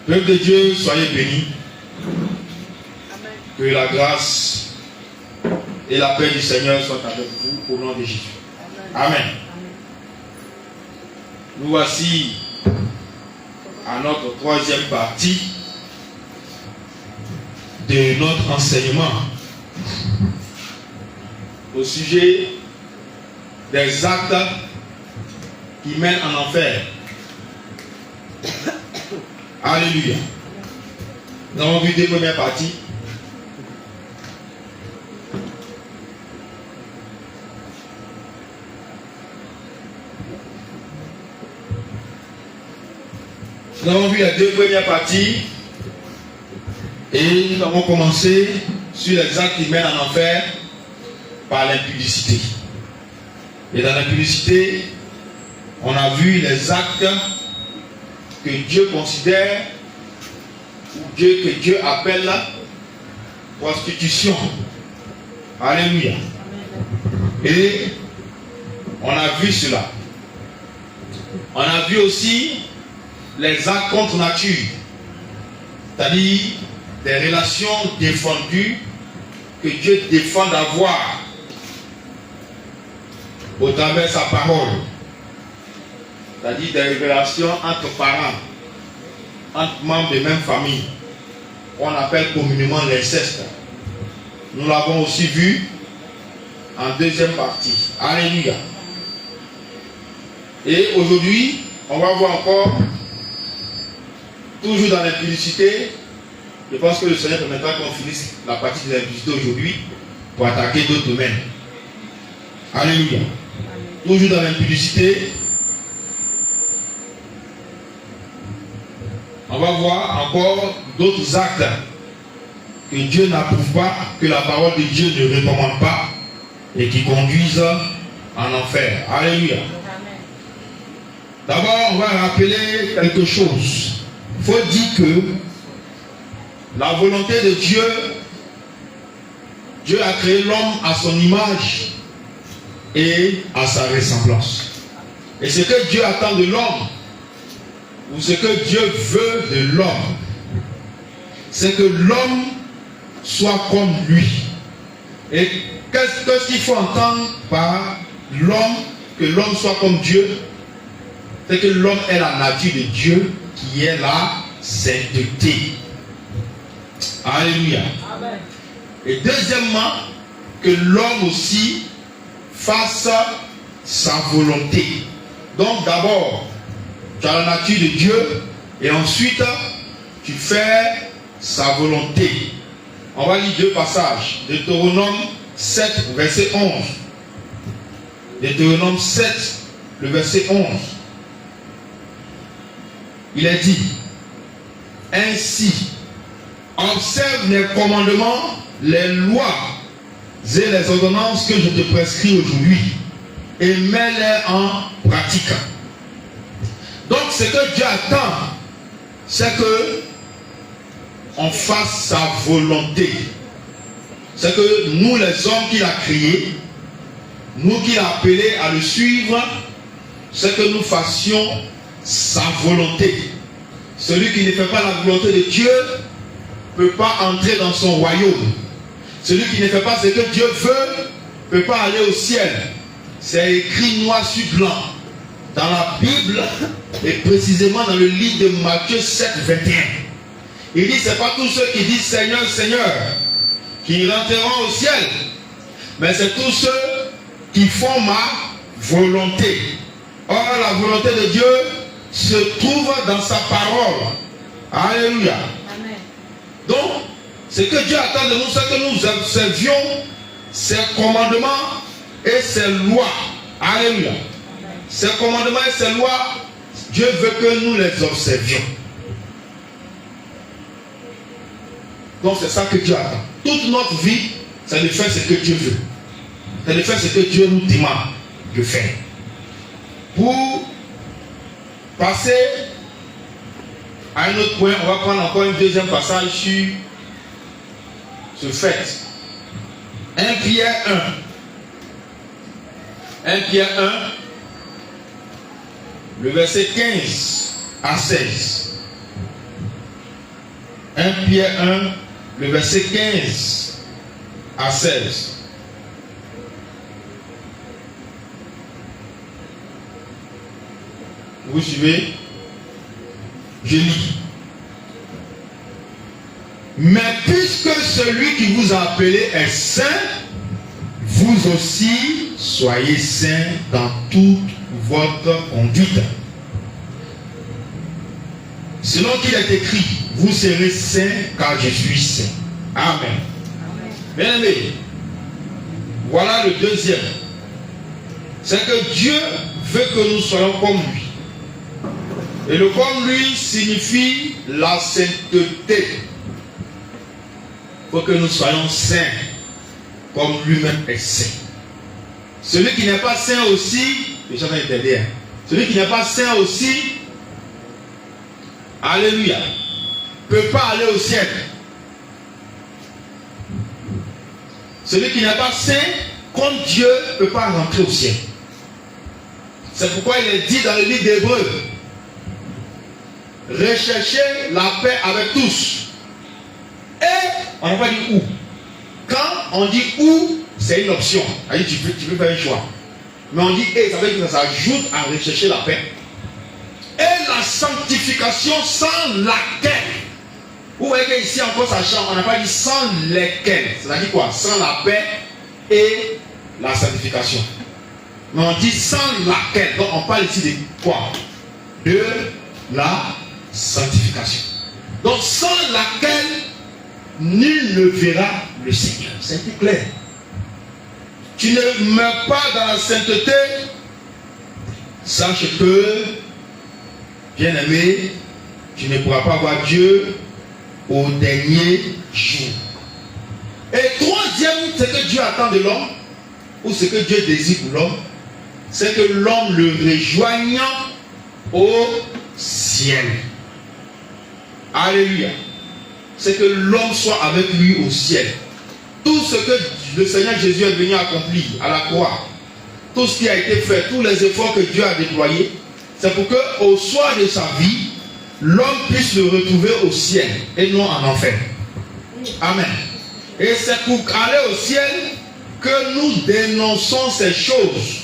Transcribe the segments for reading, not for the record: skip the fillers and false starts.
Peuple de Dieu, soyez bénis. Que la grâce et la paix du Seigneur soient avec vous au nom de Jésus. Amen. Nous voici à notre troisième partie de notre enseignement au sujet des actes qui mènent en enfer. Alléluia. Nous avons vu deux premières parties. Nous avons vu les deux premières parties et nous avons commencé sur les actes qui mènent en enfer par l'impudicité. Et dans l'impudicité, on a vu les actes que Dieu considère ou que Dieu appelle prostitution. Alléluia. Et on a vu cela. On a vu aussi les actes contre nature, c'est-à-dire des relations défendues que Dieu défend d'avoir au travers de sa parole, c'est-à-dire des relations entre parents, entre membres de même famille, qu'on appelle communément l'inceste. Nous l'avons aussi vu en deuxième partie. Alléluia. Et aujourd'hui, on va voir encore, toujours dans l'impudicité. Je pense que le Seigneur permettra qu'on finisse la partie de l'impudicité aujourd'hui pour attaquer d'autres domaines. Alléluia. Toujours dans l'impudicité, on va voir encore d'autres actes que Dieu n'approuve pas, que la parole de Dieu ne recommande pas et qui conduisent en enfer. Alléluia. D'abord, on va rappeler quelque chose. Il faut dire que la volonté de Dieu, Dieu a créé l'homme à son image et à sa ressemblance. Et ce que Dieu attend de l'homme, ou ce que Dieu veut de l'homme, c'est que l'homme soit comme lui. Et qu'est-ce qu'il faut entendre par l'homme, que l'homme soit comme Dieu? C'est que l'homme est la nature de Dieu qui est la sainteté. Alléluia. Amen. Et deuxièmement, que l'homme aussi fasse sa volonté. Donc d'abord, tu as la nature de Dieu et ensuite tu fais sa volonté. On va lire deux passages. Deutéronome 7, verset 11. Deutéronome 7, le verset 11. Il est dit: ainsi, observe les commandements, les lois et les ordonnances que je te prescris aujourd'hui et mets-les en pratique. Donc ce que Dieu attend, c'est que on fasse sa volonté. C'est que nous, les hommes qu'il a créés, nous qu'il a appelés à le suivre, c'est que nous fassions sa volonté. Celui qui ne fait pas la volonté de Dieu ne peut pas entrer dans son royaume. Celui qui ne fait pas ce que Dieu veut ne peut pas aller au ciel. C'est écrit noir sur blanc dans la Bible et précisément dans le livre de Matthieu 7, 21. Il dit: c'est pas tous ceux qui disent Seigneur, Seigneur qui rentreront au ciel, mais c'est tous ceux qui font ma volonté. Or la volonté de Dieu se trouve dans sa parole. Alléluia. Amen. Donc, ce que Dieu attend de nous, c'est que nous observions ses commandements et ses lois. Alléluia. Amen. Ses commandements et ses lois, Dieu veut que nous les observions. Donc c'est ça que Dieu attend. Toute notre vie, c'est de faire ce que Dieu veut. C'est de faire ce que Dieu nous demande de faire. Pour passer à un autre point, on va prendre encore un deuxième passage sur ce fait. 1 Pierre 1. 1 Pierre 1, le verset 15 à 16. 1 Pierre 1, le verset 15 à 16. Vous suivez? Je lis. Mais puisque celui qui vous a appelé est saint, vous aussi soyez saints dans toute votre conduite. Selon qu'il est écrit, vous serez saints car je suis saint. Amen. Bien aimé, voilà le deuxième. C'est que Dieu veut que nous soyons comme lui. Et le comme lui signifie la sainteté. Il faut que nous soyons saints comme lui-même est saint. Celui qui n'est pas saint aussi, celui qui n'est pas saint aussi, alléluia, ne peut pas aller au ciel. Celui qui n'est pas saint, comme Dieu, ne peut pas rentrer au ciel. C'est pourquoi il est dit dans le livre d'Hébreux, recherchez la paix avec tous. Et on n'a pas dit où. Quand on dit où, c'est une option. Tu peux faire un choix. Mais on dit et, ça veut dire que ça ajoute à rechercher la paix. Et la sanctification sans laquelle. Vous voyez qu'ici encore ça change. On n'a pas dit sans lesquels. C'est-à-dire quoi? Sans la paix et la sanctification. Mais on dit sans laquelle. Donc on parle ici de quoi? De la sanctification. Donc sans laquelle nul ne verra le Seigneur. C'est plus clair. Tu ne meurs pas dans la sainteté. Sache que, bien aimé, tu ne pourras pas voir Dieu au dernier jour. Et troisième, ce que Dieu attend de l'homme, ou ce que Dieu désire pour l'homme, c'est que l'homme le rejoigne au ciel. Alléluia. C'est que l'homme soit avec lui au ciel. Tout ce que le Seigneur Jésus est venu accomplir à la croix, tout ce qui a été fait, tous les efforts que Dieu a déployés, c'est pour qu'au soir de sa vie, l'homme puisse le retrouver au ciel et non en enfer. Amen. Et c'est pour aller au ciel que nous dénonçons ces choses.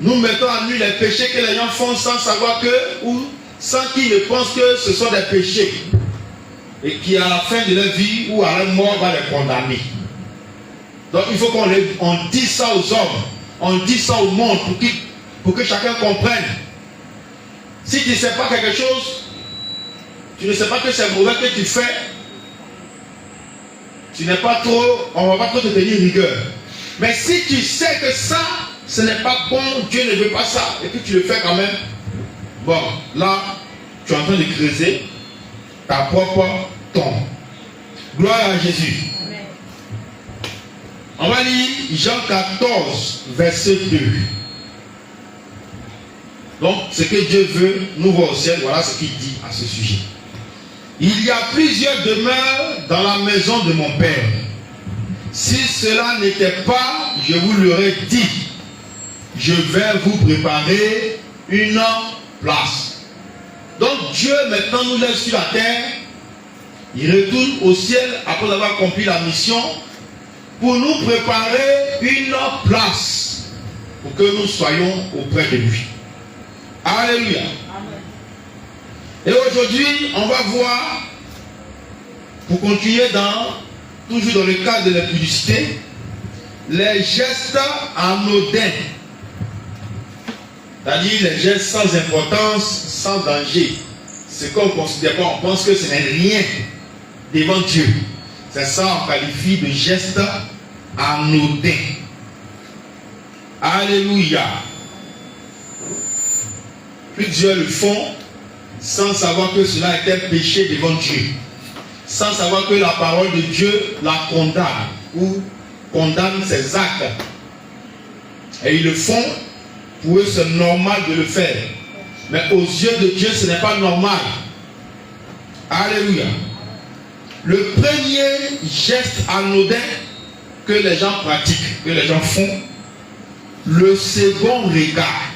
Nous mettons à nu les péchés que les gens font sans savoir que, ou sans qu'ils ne pensent que ce sont des péchés. Et qui à la fin de leur vie ou à leur mort va les condamner. Donc il faut qu'on dise ça aux hommes, on dit ça au monde pour que chacun comprenne. Si tu ne sais pas quelque chose, tu ne sais pas que c'est mauvais que tu fais, tu n'es pas trop, on ne va pas trop te tenir rigueur. Mais si tu sais que ça, ce n'est pas bon, Dieu ne veut pas ça, et que tu le fais quand même, bon, là, tu es en train de creuser ta propre tombe. Gloire à Jésus. Amen. On va lire Jean 14, verset 2. Donc, ce que Dieu veut nous voir au ciel, voilà ce qu'il dit à ce sujet. Il y a plusieurs demeures dans la maison de mon Père. Si cela n'était pas, je vous l'aurais dit. Je vais vous préparer une place. Donc Dieu maintenant nous laisse sur la terre. Il retourne au ciel après avoir accompli la mission pour nous préparer une place pour que nous soyons auprès de lui. Alléluia. Amen. Et aujourd'hui, on va voir, pour continuer toujours dans le cadre de la publicité, les gestes anodins. C'est-à-dire les gestes sans importance, sans danger. Ce qu'on ne considère pas, on pense que ce n'est rien devant Dieu. C'est ça qu'on qualifie de gestes anodins. Alléluia. Plusieurs le font sans savoir que cela était péché devant Dieu. Sans savoir que la parole de Dieu la condamne ou condamne ses actes. Et ils le font. Pour eux, c'est normal de le faire. Mais aux yeux de Dieu, ce n'est pas normal. Alléluia. Le premier geste anodin que les gens pratiquent, que les gens font, le second regard.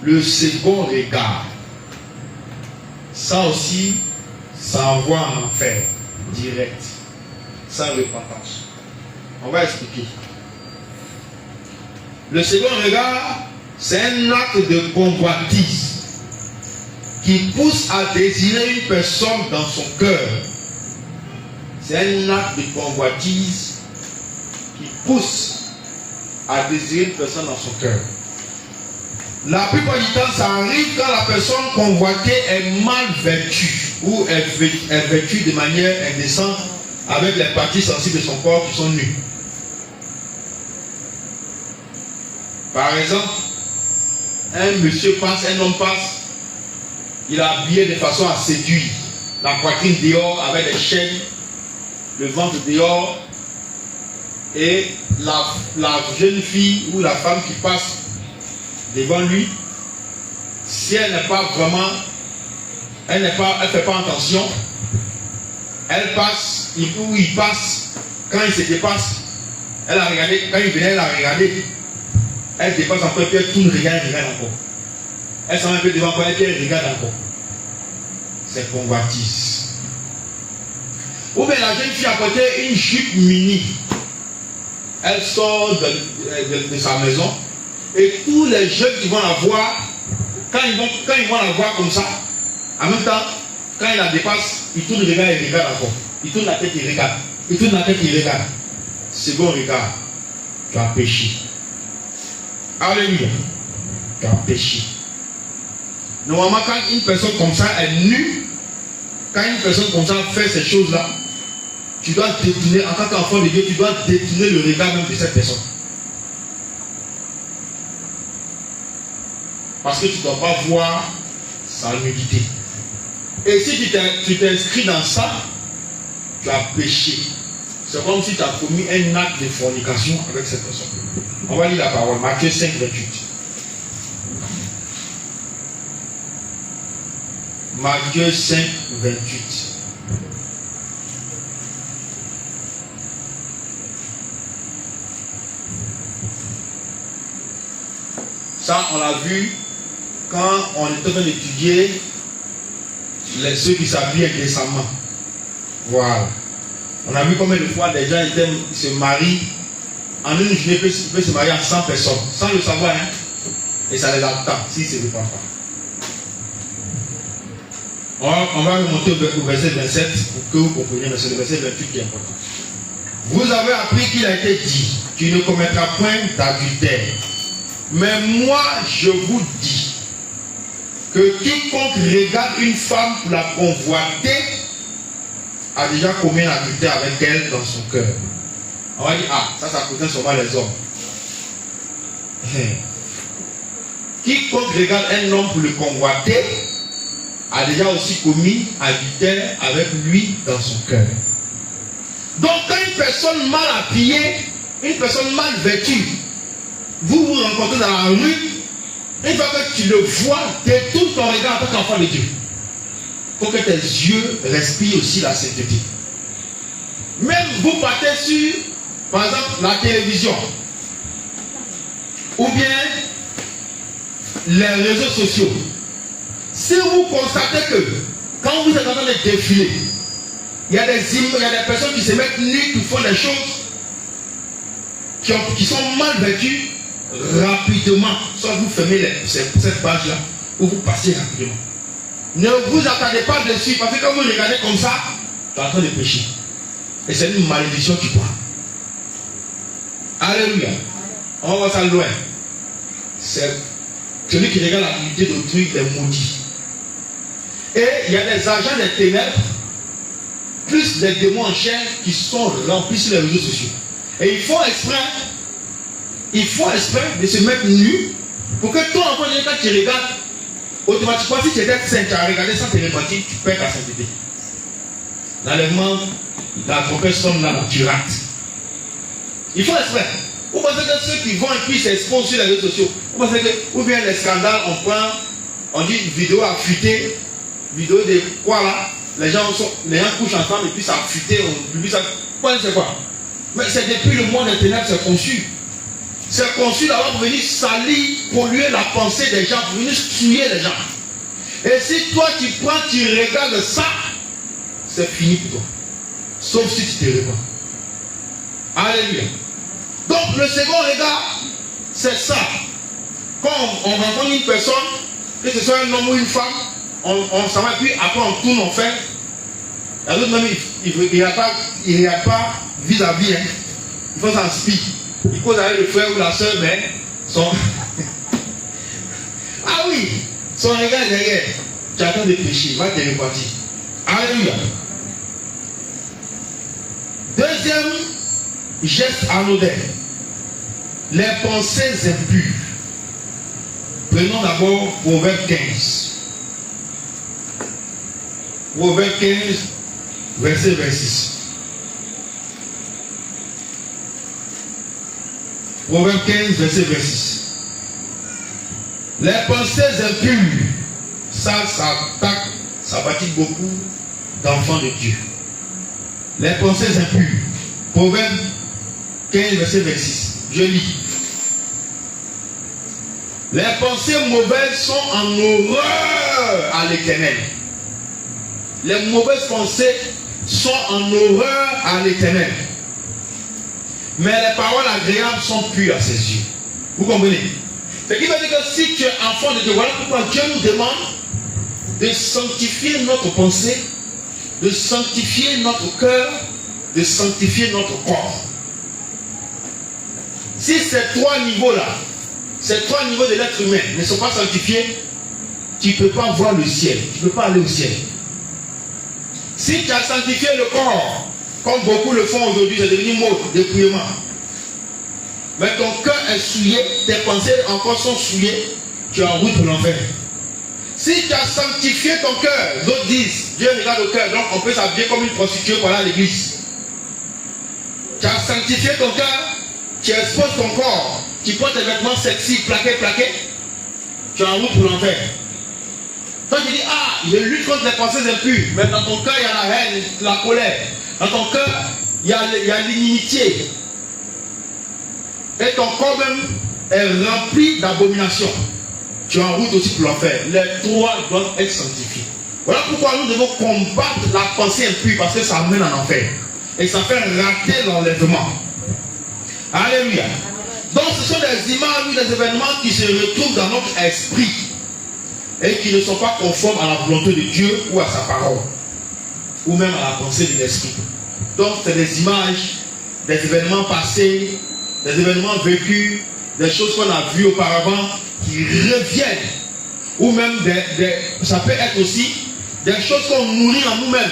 Le second regard. ça aussi, ça envoie en enfer direct, sans repentance. On va expliquer. Le second regard, c'est un acte de convoitise qui pousse à désirer une personne dans son cœur. C'est un acte de convoitise qui pousse à désirer une personne dans son cœur. La plupart du temps, ça arrive quand la personne convoitée est mal vêtue ou est vêtue de manière indécente avec les parties sensibles de son corps qui sont nues. Par exemple, un monsieur passe, un homme passe, il est habillé de façon à séduire, la poitrine dehors avec des chaînes, le ventre dehors, et la jeune fille ou la femme qui passe devant lui, si elle n'est pas vraiment, elle fait pas attention, elle passe, il passe, quand il se dépasse, elle a regardé, quand il venait, elle a regardé, elle dépasse encore, puis elle tourne, regarde encore. Elle s'en va un peu devant encore, puis elle regarde encore. C'est convoitise. Ou bien la jeune fille a porté une jupe mini. Elle sort de sa maison et tous les jeunes qui vont la voir, quand ils vont la voir comme ça, en même temps, quand il la dépasse, ils tournent le regard et regardent encore. Ils tournent la tête et regardent. Ils tournent la tête et regardent. Second regard, tu as péché. Alléluia. Tu as péché. Normalement, quand une personne comme ça est nue, quand une personne comme ça fait ces choses-là, tu dois détourner, en tant qu'enfant de Dieu, tu dois détourner le regard même de cette personne. Parce que tu ne dois pas voir sa nudité. Et si tu t'inscris dans ça, tu as péché. C'est comme si tu as commis un acte de fornication avec cette personne. On va lire la parole, Matthieu 5, 28. Matthieu 5, 28. Ça, on l'a vu quand on est en train d'étudier ceux qui s'habillent indécemment. Voilà. On a vu combien de fois des gens se marient. En une journée, ils peuvent se marier à 100 personnes, sans le savoir. Hein? Et ça les attend, s'ils ne se répandent pas. On va remonter au verset 27 pour que vous compreniez, mais c'est le verset 28 qui est important. Vous avez appris qu'il a été dit, tu ne commettras point d'adultère. Mais moi, je vous dis que quiconque regarde une femme pour la convoiter a déjà commis un adultère avec elle dans son cœur. On va dire, ça concerne seulement les hommes. Quiconque regarde un homme pour le convoiter a déjà aussi commis adultère avec lui dans son cœur. Donc quand une personne mal habillée, une personne mal vêtue, vous vous rencontrez dans la rue, une fois que tu le vois, détourne ton regard en tant qu'enfant de Dieu. Il faut que tes yeux respirent aussi la sainteté. Même vous partez sur, par exemple, la télévision, ou bien les réseaux sociaux. Si vous constatez que quand vous êtes en train de défiler, il y a des personnes qui se mettent nues, qui font des choses qui sont mal vêtues, rapidement, soit vous fermez cette page-là, ou vous passez rapidement. Ne vous attendez pas dessus, parce que quand vous regardez comme ça, tu es en train de pécher. Et c'est une malédiction qui prend. Alléluia. On va voir ça loin. C'est celui qui regarde la nudité d'autrui est maudit. Et il y a des agents des ténèbres, plus des démons en chair qui sont remplis sur les réseaux sociaux. Et ils font exprès de se mettre nus pour que toi, enfant, quand tu regardes, automatiquement, si tu étais saint, tu as regardé sans te repentir, tu perds ta sainteté. L'enlèvement, la trompette sonne là, tu rates. Il faut exprès. Vous pensez que ceux qui vont et puis s'exposent sur les réseaux sociaux, vous pensez que, ou bien les scandales, on dit vidéo a fuité, vidéo de quoi là, les gens couchent ensemble et puis ça a fuité, on publie ça. Vous pensez c'est quoi? Mais c'est depuis le monde des ténèbres, c'est conçu. C'est conçu d'abord pour venir salir, polluer la pensée des gens, pour venir tuer les gens. Et si toi tu prends, tu regardes ça, c'est fini pour toi. Sauf si tu te répands. Alléluia. Donc le second regard, c'est ça. Quand on rencontre une personne, que ce soit un homme ou une femme, on s'en va, puis après on tourne, on fait. La l'autre même, il n'y a pas vis-à-vis. Hein. Il faut s'en speak. Il cause avec le frère ou la soeur, mais son. Ah oui, son regard derrière. Tu attends de pécher, va te repartir. Alléluia. Deuxième geste anodin, les pensées impures. Prenons d'abord Proverbe 15. Proverbe 15, verset 26. Proverbe 15, verset 26. Les pensées impures, ça fatigue beaucoup d'enfants de Dieu. Les pensées impures. Proverbe 15, verset 26. Je lis. Les pensées mauvaises sont en horreur à l'Éternel. Les mauvaises pensées sont en horreur à l'Éternel. Mais les paroles agréables sont pures à ses yeux. Vous comprenez? Ce qui veut dire que si tu es enfant de Dieu, voilà pourquoi Dieu nous demande de sanctifier notre pensée, de sanctifier notre cœur, de sanctifier notre corps. Si ces trois niveaux-là, ces trois niveaux de l'être humain ne sont pas sanctifiés, tu ne peux pas voir le ciel, tu ne peux pas aller au ciel. Si tu as sanctifié le corps, comme beaucoup le font aujourd'hui, c'est devenu mode, dépouillement. Mais ton cœur est souillé, tes pensées encore sont souillées, tu es en route pour l'enfer. Si tu as sanctifié ton cœur, les autres disent, Dieu regarde au cœur, donc on peut s'habiller comme une prostituée pour aller à l'église. Tu as sanctifié ton cœur, tu exposes ton corps, tu portes des vêtements sexy, plaqués, tu es en route pour l'enfer. Toi tu dis, ah, je lutte contre les pensées impures, mais dans ton cœur il y a la haine, la colère. Dans ton cœur, il y a l'inimitié. Et ton corps même est rempli d'abominations. Tu es en route aussi pour l'enfer. Les trois doivent être sanctifiés. Voilà pourquoi nous devons combattre la pensée impure, parce que ça mène en enfer. Et ça fait rater l'enlèvement. Alléluia. Donc ce sont des images, des événements qui se retrouvent dans notre esprit et qui ne sont pas conformes à la volonté de Dieu ou à sa parole, ou même à la pensée de l'esprit. Donc c'est des images, des événements passés, des événements vécus, des choses qu'on a vues auparavant qui reviennent, ou même ça peut être aussi des choses qu'on nourrit en nous-mêmes.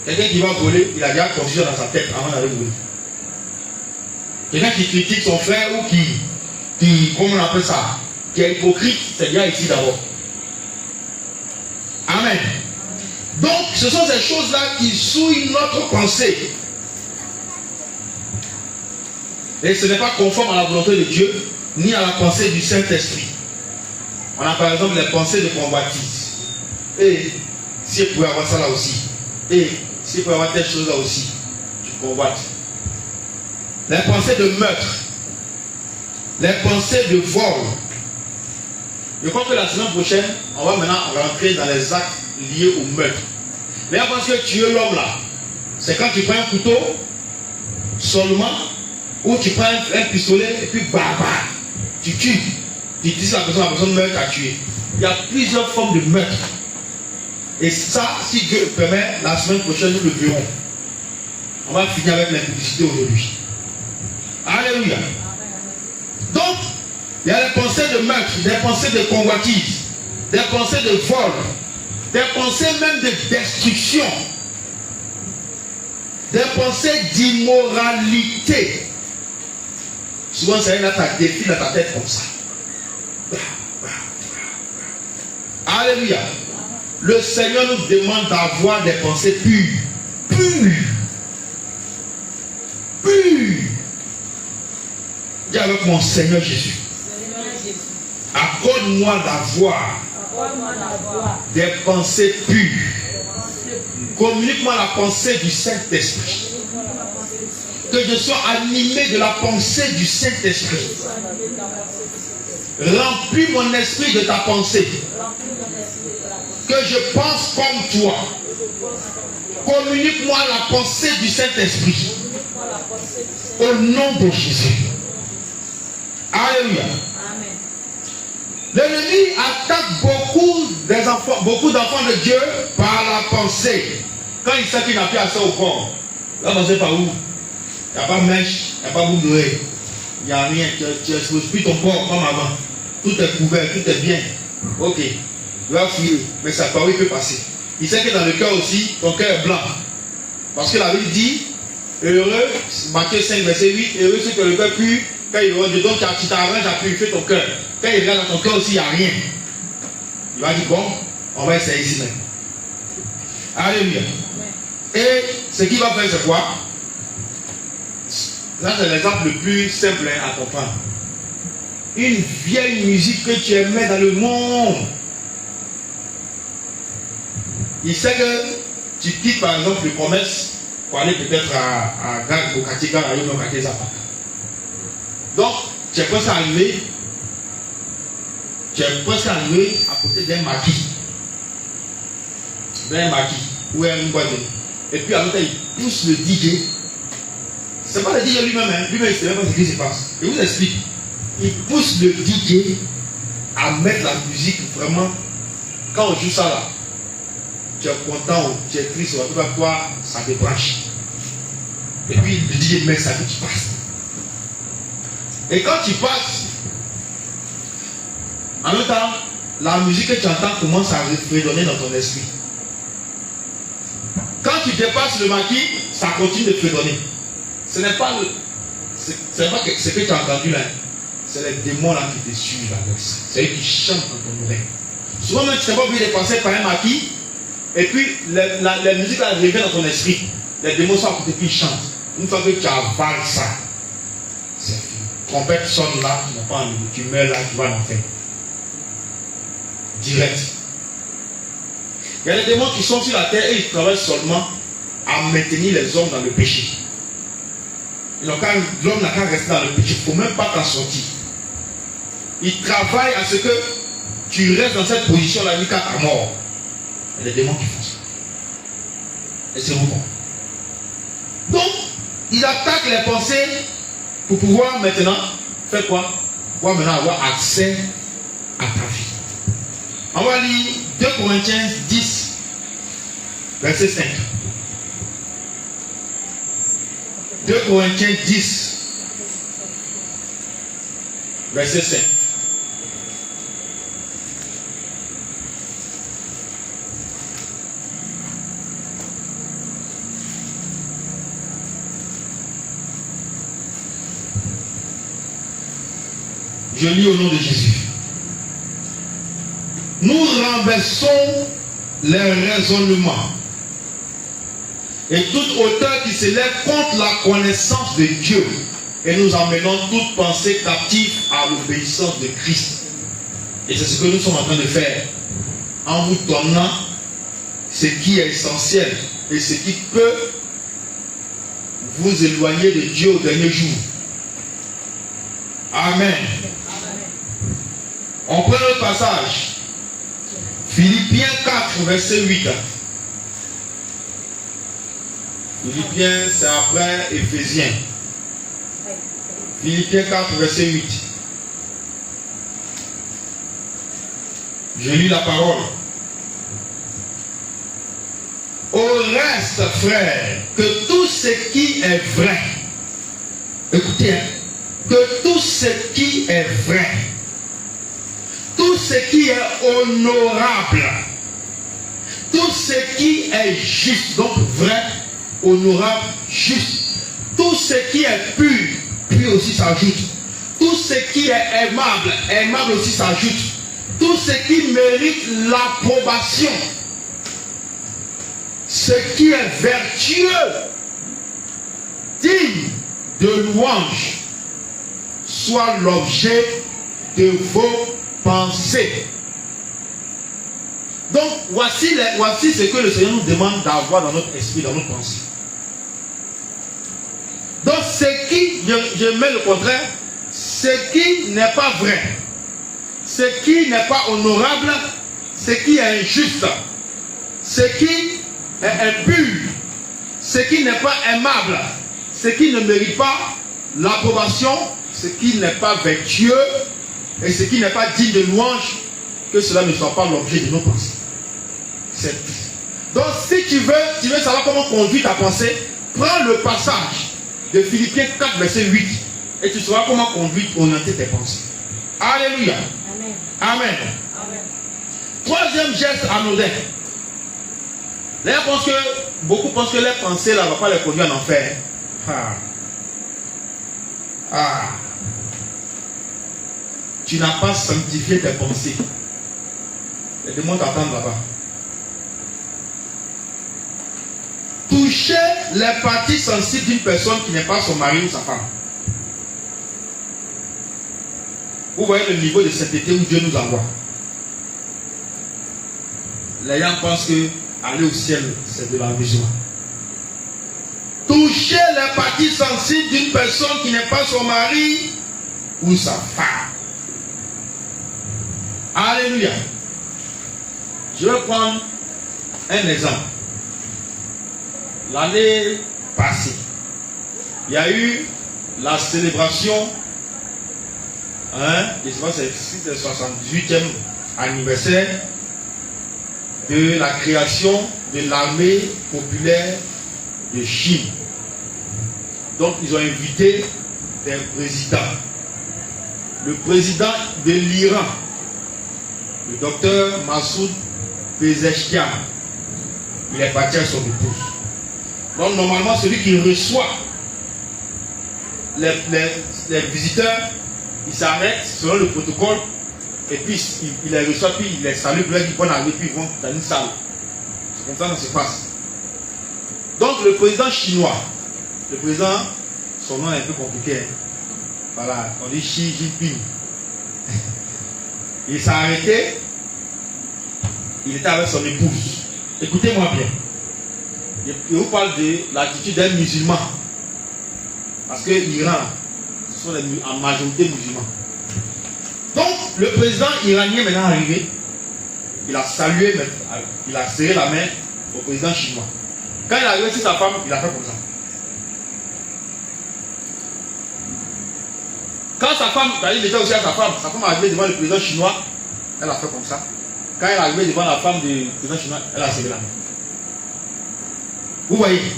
Quelqu'un qui va voler, il a déjà conçu dans sa tête avant d'aller voler. Quelqu'un qui critique son frère ou qui comment on appelle ça, qui est hypocrite, c'est déjà ici d'abord. Amen. Donc, ce sont ces choses-là qui souillent notre pensée. Et ce n'est pas conforme à la volonté de Dieu, ni à la pensée du Saint-Esprit. On a par exemple les pensées de convoitise. Et si je pouvais avoir ça là aussi. Et si je pouvais avoir telle chose là aussi. Tu convoites. Les pensées de meurtre. Les pensées de vol. Je crois que la semaine prochaine, on va maintenant rentrer dans les actes liés au meurtre. Mais parce que tuer l'homme là, c'est quand tu prends un couteau seulement, ou tu prends un pistolet et puis tu tues. Tu dis à la personne meurt, tu as tué. Il y a plusieurs formes de meurtre. Et ça, si Dieu le permet, la semaine prochaine, nous le verrons. On va finir avec la publicité aujourd'hui. Alléluia. Donc, il y a les pensées de meurtre, des pensées de convoitise, des pensées de vol, des pensées même de destruction, des pensées d'immoralité. Souvent, c'est une attaque des fils dans ta tête comme ça. Alléluia. Le Seigneur nous demande d'avoir des pensées pures. Pures. Pures. Dis avec mon Seigneur Jésus. Accorde-moi d'avoir des pensées pures. Communique-moi la pensée du Saint-Esprit. Que je sois animé de la pensée du Saint-Esprit. Remplis mon esprit de ta pensée. Que je pense comme toi. Communique-moi la pensée du Saint-Esprit. Au nom de Jésus. Alléluia. L'ennemi attaque beaucoup d'enfants de Dieu par la pensée. Quand il sait qu'il n'a plus assez au corps, là, on ne sait pas où. Il n'y a pas de mèche, il n'y a pas de boucle, il n'y a rien. Tu n'exposes plus ton corps comme avant. Tout est couvert, tout est bien. Ok. Il va fuir, mais ça par où il peut passer. Il sait que dans le cœur aussi, ton cœur est blanc. Parce que la Bible dit, heureux, Matthieu 5, verset 8, heureux ceux que le cœur pur, quand il aura Dieu, donc tu t'arranges à purifier ton cœur. Quand il regarde dans ton cœur aussi, il n'y a rien. Il va dire, bon, on va essayer ici même. Alléluia. Et ce qu'il va faire, c'est quoi? Ça, c'est l'exemple le plus simple à comprendre. Une vieille musique que tu aimais dans le monde. Il sait que tu quittes par exemple le commerce pour aller peut-être au quartier Gare, au quartier Zapata. Donc, tu es presque arrivé à côté d'un maquis. Ou une boîte. Et puis, alors, il pousse le DJ. Ce n'est pas le DJ lui-même, lui-même, il ne sait même pas ce qui se passe. Je vous explique. Il pousse le DJ à mettre la musique vraiment. Quand on joue ça là, tu es content ou tu es triste, ou toi, ça te branche. Et puis, le DJ met ça et tu passes. Et quand tu passes, en même temps, la musique que tu entends commence à redonner dans ton esprit. Quand tu dépasses le maquis, ça continue de fredonner. Ce n'est pas ce que tu as entendu là. C'est les démons là qui te suivent avec ça. C'est eux qui chantent dans ton oreille. Souvent même tu n'es pas obligé de passer par un maquis. Et puis la musique là revient dans ton esprit. Les démons sont à côté puis ils chantent. Une fois que tu avales ça, c'est fini. Trompette sonne là, tu n'as pas envie. Tu meurs là, tu vas en enfer. Direct. Il y a des démons qui sont sur la terre et ils travaillent seulement à maintenir les hommes dans le péché. L'homme n'a qu'à rester dans le péché, il ne faut même pas t'en sortir. Ils travaillent à ce que tu restes dans cette position-là jusqu'à ta mort. Il y a des démons qui font ça. Et c'est vous. Donc, ils attaquent les pensées pour pouvoir maintenant faire quoi? Pouvoir maintenant avoir accès à ta vie. On va lire 2 Corinthiens 10, verset 5. 2 Corinthiens 10, verset 5. Je lis au nom de Jésus. Nous renversons les raisonnements et toute hauteur qui s'élève contre la connaissance de Dieu, et nous emmenons toute pensée captive à l'obéissance de Christ. Et c'est ce que nous sommes en train de faire, en vous donnant ce qui est essentiel et ce qui peut vous éloigner de Dieu au dernier jour. Amen. On prend le passage. Philippiens 4, verset 8. Philippiens, c'est après Éphésiens. Philippiens 4, verset 8. Je lis la parole. Au reste, frères, que tout ce qui est vrai, écoutez, que tout ce qui est vrai, tout ce qui est honorable, tout ce qui est juste, donc vrai, honorable, juste, tout ce qui est pur, pur aussi s'ajoute, tout ce qui est aimable, aimable aussi s'ajoute, tout ce qui mérite l'approbation, ce qui est vertueux, digne de louange, soit l'objet de vos pensées. Donc, voici ce que le Seigneur nous demande d'avoir dans notre esprit, dans notre pensée. Donc, ce qui, je mets le contraire, ce qui n'est pas vrai, ce qui n'est pas honorable, ce qui est injuste, ce qui est impur, ce qui n'est pas aimable, ce qui ne mérite pas l'approbation, ce qui n'est pas vertueux et ce qui n'est pas digne de louange, que cela ne soit pas l'objet de nos pensées. Donc si tu veux savoir comment conduire ta pensée, prends le passage de Philippiens 4 verset 8 et tu sauras comment conduire, orienter tes pensées. Alléluia. Amen. Amen. Amen. Troisième geste anodin. Beaucoup pensent que les pensées là ne vont pas les conduire en enfer. Tu n'as pas sanctifié tes pensées. Les démons t'attendent là-bas. Toucher les parties sensibles d'une personne qui n'est pas son mari ou sa femme. Vous voyez le niveau de sainteté où Dieu nous envoie. Les gens pensent que aller au ciel, c'est de l'amusement. Toucher les parties sensibles d'une personne qui n'est pas son mari ou sa femme. Alléluia. Je vais prendre un exemple. L'année passée, il y a eu la célébration, je pense que c'est le 78e anniversaire de la création de l'armée populaire de Chine. Donc ils ont invité des présidents. Le président de l'Iran, le docteur Massoud Pezeshkian, il est parti à son épouse. Donc normalement celui qui reçoit les visiteurs, il s'arrête selon le protocole et puis il les reçoit, puis il les salue, puis il leur dit bonne arrivée, puis ils vont dans une salle. C'est comme ça que ça se passe. Donc le président chinois, le président, son nom est un peu compliqué, hein. Voilà, on dit Xi Jinping. Il s'est arrêté, il était avec son épouse. Écoutez-moi bien. Je vous parle de l'attitude d'un musulman. Parce que l'Iran, ce sont en majorité musulmans. Donc, le président iranien maintenant arrivé, il a salué, il a serré la main au président chinois. Quand il est arrivé sur sa femme, il a fait comme ça. Quand sa femme, il était aussi à sa femme est arrivée devant le président chinois, elle a fait comme ça. Quand elle est arrivée devant la femme du président chinois, elle a serré la main. Vous voyez,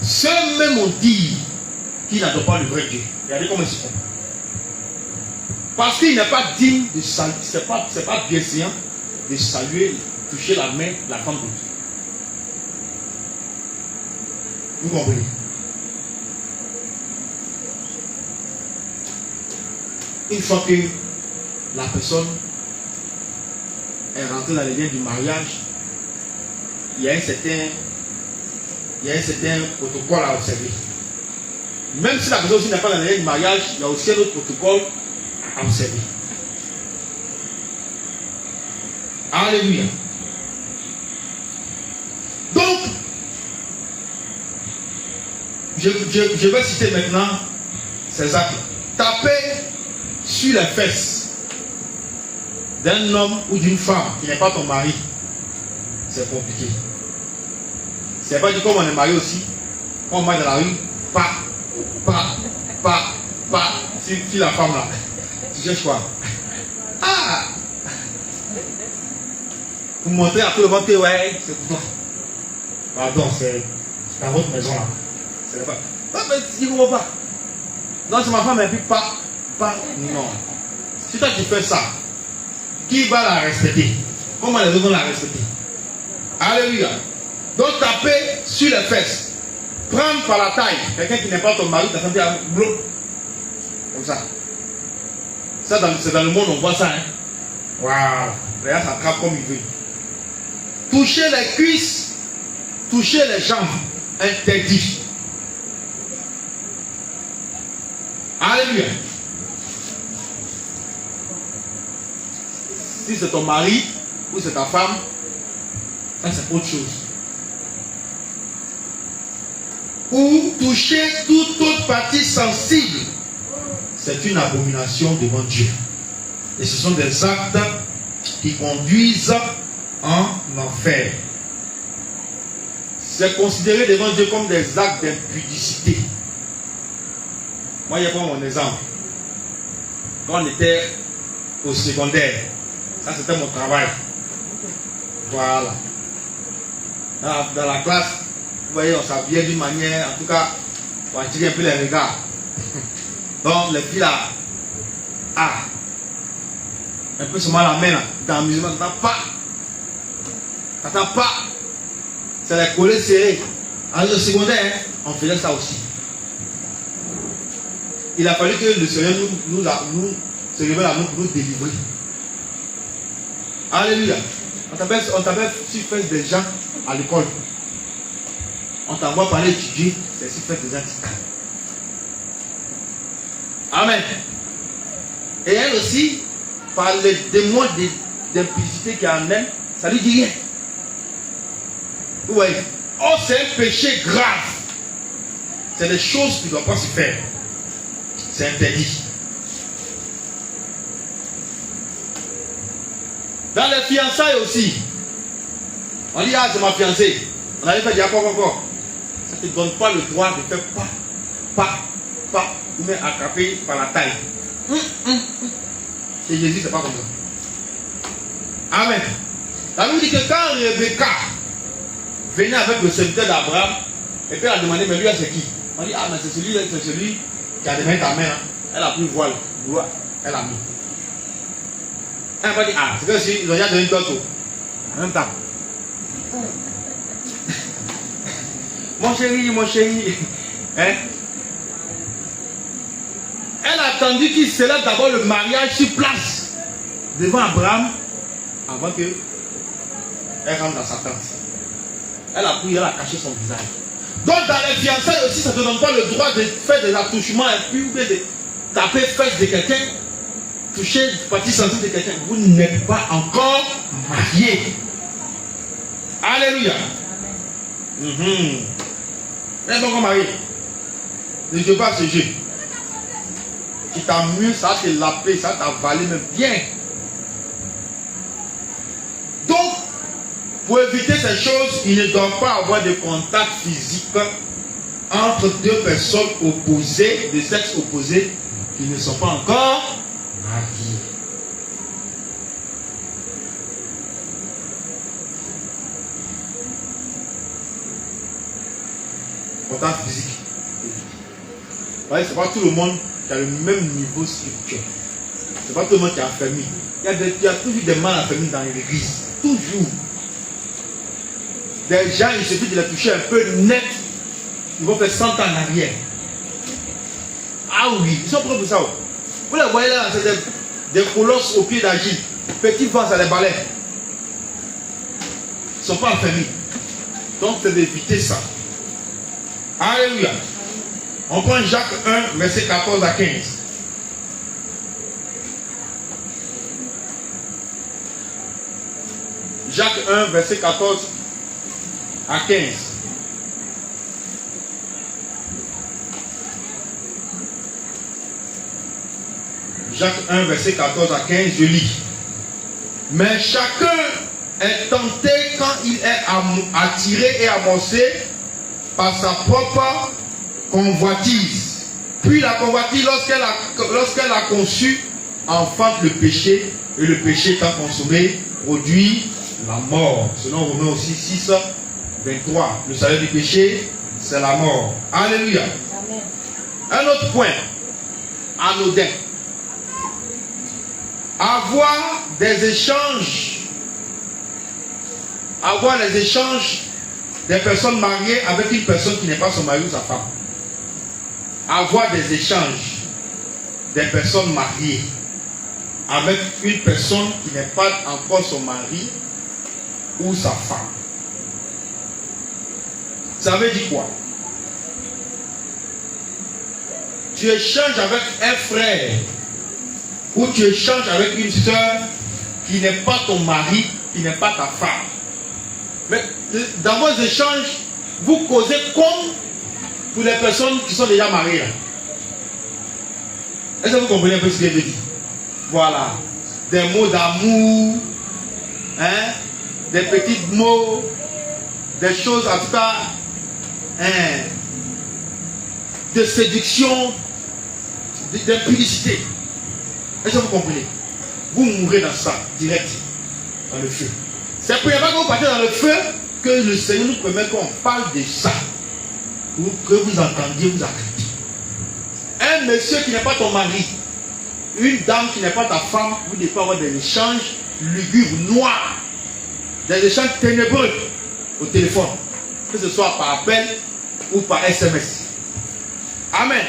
ceux-mêmes ont dit qu'il n'adore pas le vrai Dieu. Regardez comment ils se font. Parce qu'il n'est pas digne de saluer, c'est pas bienséant de saluer, toucher la main de la femme de Dieu. Vous comprenez? Une fois que la personne est rentrée dans les liens du mariage, il y a un certain protocole à observer. Même si la personne aussi n'est pas dans les liens du mariage, il y a aussi un autre protocole à observer. Alléluia. Donc, je vais citer maintenant ces actes. Taper sur les fesses d'un homme ou d'une femme qui n'est pas ton mari, c'est compliqué. C'est pas du comme on est marié aussi. Quand on marche dans la rue, pas, sur la femme là. Tu cherches quoi? Ah! Vous montrez à tout le monde que ouais, c'est pour toi. Pardon, c'est dans votre maison là. C'est pas. Non, mais il ne comprend pas. Non, c'est ma femme, et puis pas. Non. Si toi tu fais ça, qui va la respecter? Comment les autres vont la respecter? Alléluia. Donc taper sur les fesses. Prendre par la taille. Quelqu'un qui n'est pas ton mari, ta femme dit bloc. Comme ça. Ça, c'est dans le monde, on voit ça. Hein? Waouh. Regarde, ça attrape comme il veut. Toucher les cuisses, toucher les jambes, interdit. Alléluia. Si c'est ton mari ou c'est ta femme, ça c'est autre chose. Ou toucher toute autre partie sensible, c'est une abomination devant Dieu. Et ce sont des actes qui conduisent en enfer. C'est considéré devant Dieu comme des actes d'impudicité. Moi, je prends mon exemple. Quand on était au secondaire, ça c'était mon travail. Voilà. Dans la classe, vous voyez, on s'habillait d'une manière, en tout cas, on attirait un peu les regards. Donc, les filles là, un peu seulement la main là, dans la musulmane, t'attends pas. C'est les collets serrés. En le secondaire, on faisait ça aussi. Il a fallu que le Seigneur nous se révèle à nous pour nous délivrer. Alléluia. On t'appelle si tu fais des gens à l'école. On t'envoie par aller étudier, c'est si tu fais des gens qui calment. Amen. Et elle aussi, par les démons d'impudicité qu'il y a en elle, ça lui dit rien. Vous voyez? Oh, c'est un péché grave. C'est des choses qui ne doivent pas se faire. C'est interdit. Dans les fiançailles aussi, on dit, c'est ma fiancée. On avait fait dire encore. Ça ne te donne pas le droit de faire pas, ou même attraper par la taille. Et Jésus, c'est pas comme ça. Amen. La Bible dit que quand Rebecca venait avec le serviteur d'Abraham, et puis elle a demandé, mais lui, c'est qui? On dit, mais c'est celui qui a demandé ta main. Hein. Elle a pris le voile, elle a mis. Elle m'a dit, c'est que si, ils ont déjà donné une torte. En même temps. Mon chéri. Hein? Elle a attendu qu'il célèbre d'abord le mariage sur place, devant Abraham, avant que elle rentre dans sa tente. Elle a pris, elle a caché son visage. Donc dans les fiançailles aussi, ça ne te donne pas le droit de faire des attouchements impurs, ou de taper fesses de quelqu'un, toucher une partie sensible de quelqu'un. Vous n'êtes pas encore marié. Alléluia. Vous n'êtes pas encore marié. Ne jouez pas à ce jeu. Qui t'a mieux, ça te lapé, ça t'a valé même bien. Donc, pour éviter ces choses, il ne doit pas avoir de contact physique entre deux personnes opposées, de sexe opposé, qui ne sont pas encore mariées. Contact physique. Vous voyez, c'est pas tout le monde qui a le même niveau spirituel. C'est pas tout le monde qui a famille. Il y a toujours des mal à famille dans l'église. Toujours. Des gens, il suffit de les toucher un peu net, ils vont faire 100 ans en arrière. Ah oui, ils sont prêts pour ça. Vous les voyez là, c'est des colosses au pied d'Agile. Petits vents, ça les balais. Ils ne sont pas en famille. Donc, c'est d'éviter ça. Alléluia. On prend Jacques 1, verset 14 à 15. Jacques 1, verset 14 à 15. Jacques 1, verset 14 à 15, je lis. Mais chacun est tenté quand il est attiré et amorcé par sa propre convoitise. Puis la convoitise, lorsqu'elle a conçu, enfante le péché, et le péché étant consommé, produit la mort. Selon Romains aussi 6, 23. Le salaire du péché, c'est la mort. Alléluia. Amen. Un autre point, anodin. Avoir des échanges des personnes mariées avec une personne qui n'est pas son mari ou sa femme. Avoir des échanges des personnes mariées avec une personne qui n'est pas encore son mari ou sa femme. Ça veut dire quoi? Tu échanges avec un frère ou tu échanges avec une soeur qui n'est pas ton mari, qui n'est pas ta femme. Mais dans vos échanges, vous causez comme pour les personnes qui sont déjà mariées. Est-ce que vous comprenez un peu ce que je dis? Voilà. des mots d'amour, hein, des petits mots, des choses en tout cas, hein, de séduction, d'impudicité. Est-ce que vous comprenez? Vous mourrez dans ça, direct, dans le feu. C'est la première fois que vous partez dans le feu que le Seigneur nous permet qu'on parle de ça. Ou que vous entendiez, vous acceptez. Un monsieur qui n'est pas ton mari, une dame qui n'est pas ta femme, vous devez pas avoir des échanges lugubres, noirs, des échanges ténébreux au téléphone, que ce soit par appel ou par SMS. Amen.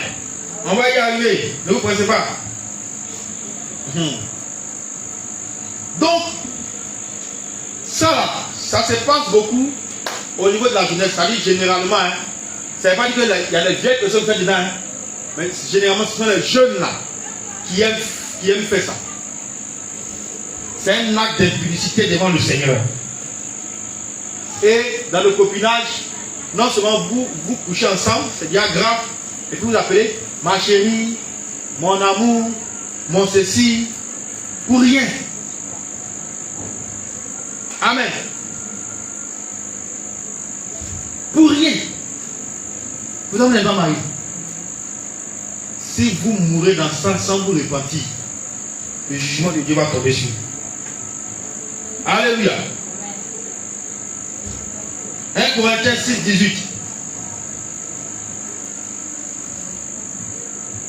On va y arriver. Ne vous pressez pas. Donc, ça se passe beaucoup au niveau de la jeunesse. Ça dit généralement, hein, ça ne veut pas dire qu'il y a les vieilles personnes qui font dedans, hein, mais généralement ce sont les jeunes là qui aiment faire ça. C'est un acte d'impudicité devant le Seigneur. Et dans le copinage, non seulement vous couchez ensemble, c'est bien grave, et puis vous appelez ma chérie, mon amour, mon ceci, pour rien. Amen. Pour rien. Vous avez un mari. Si vous mourrez dans ça sans vous repentir, le jugement de Dieu va tomber sur vous. Alléluia. 1 Corinthiens 6, 18.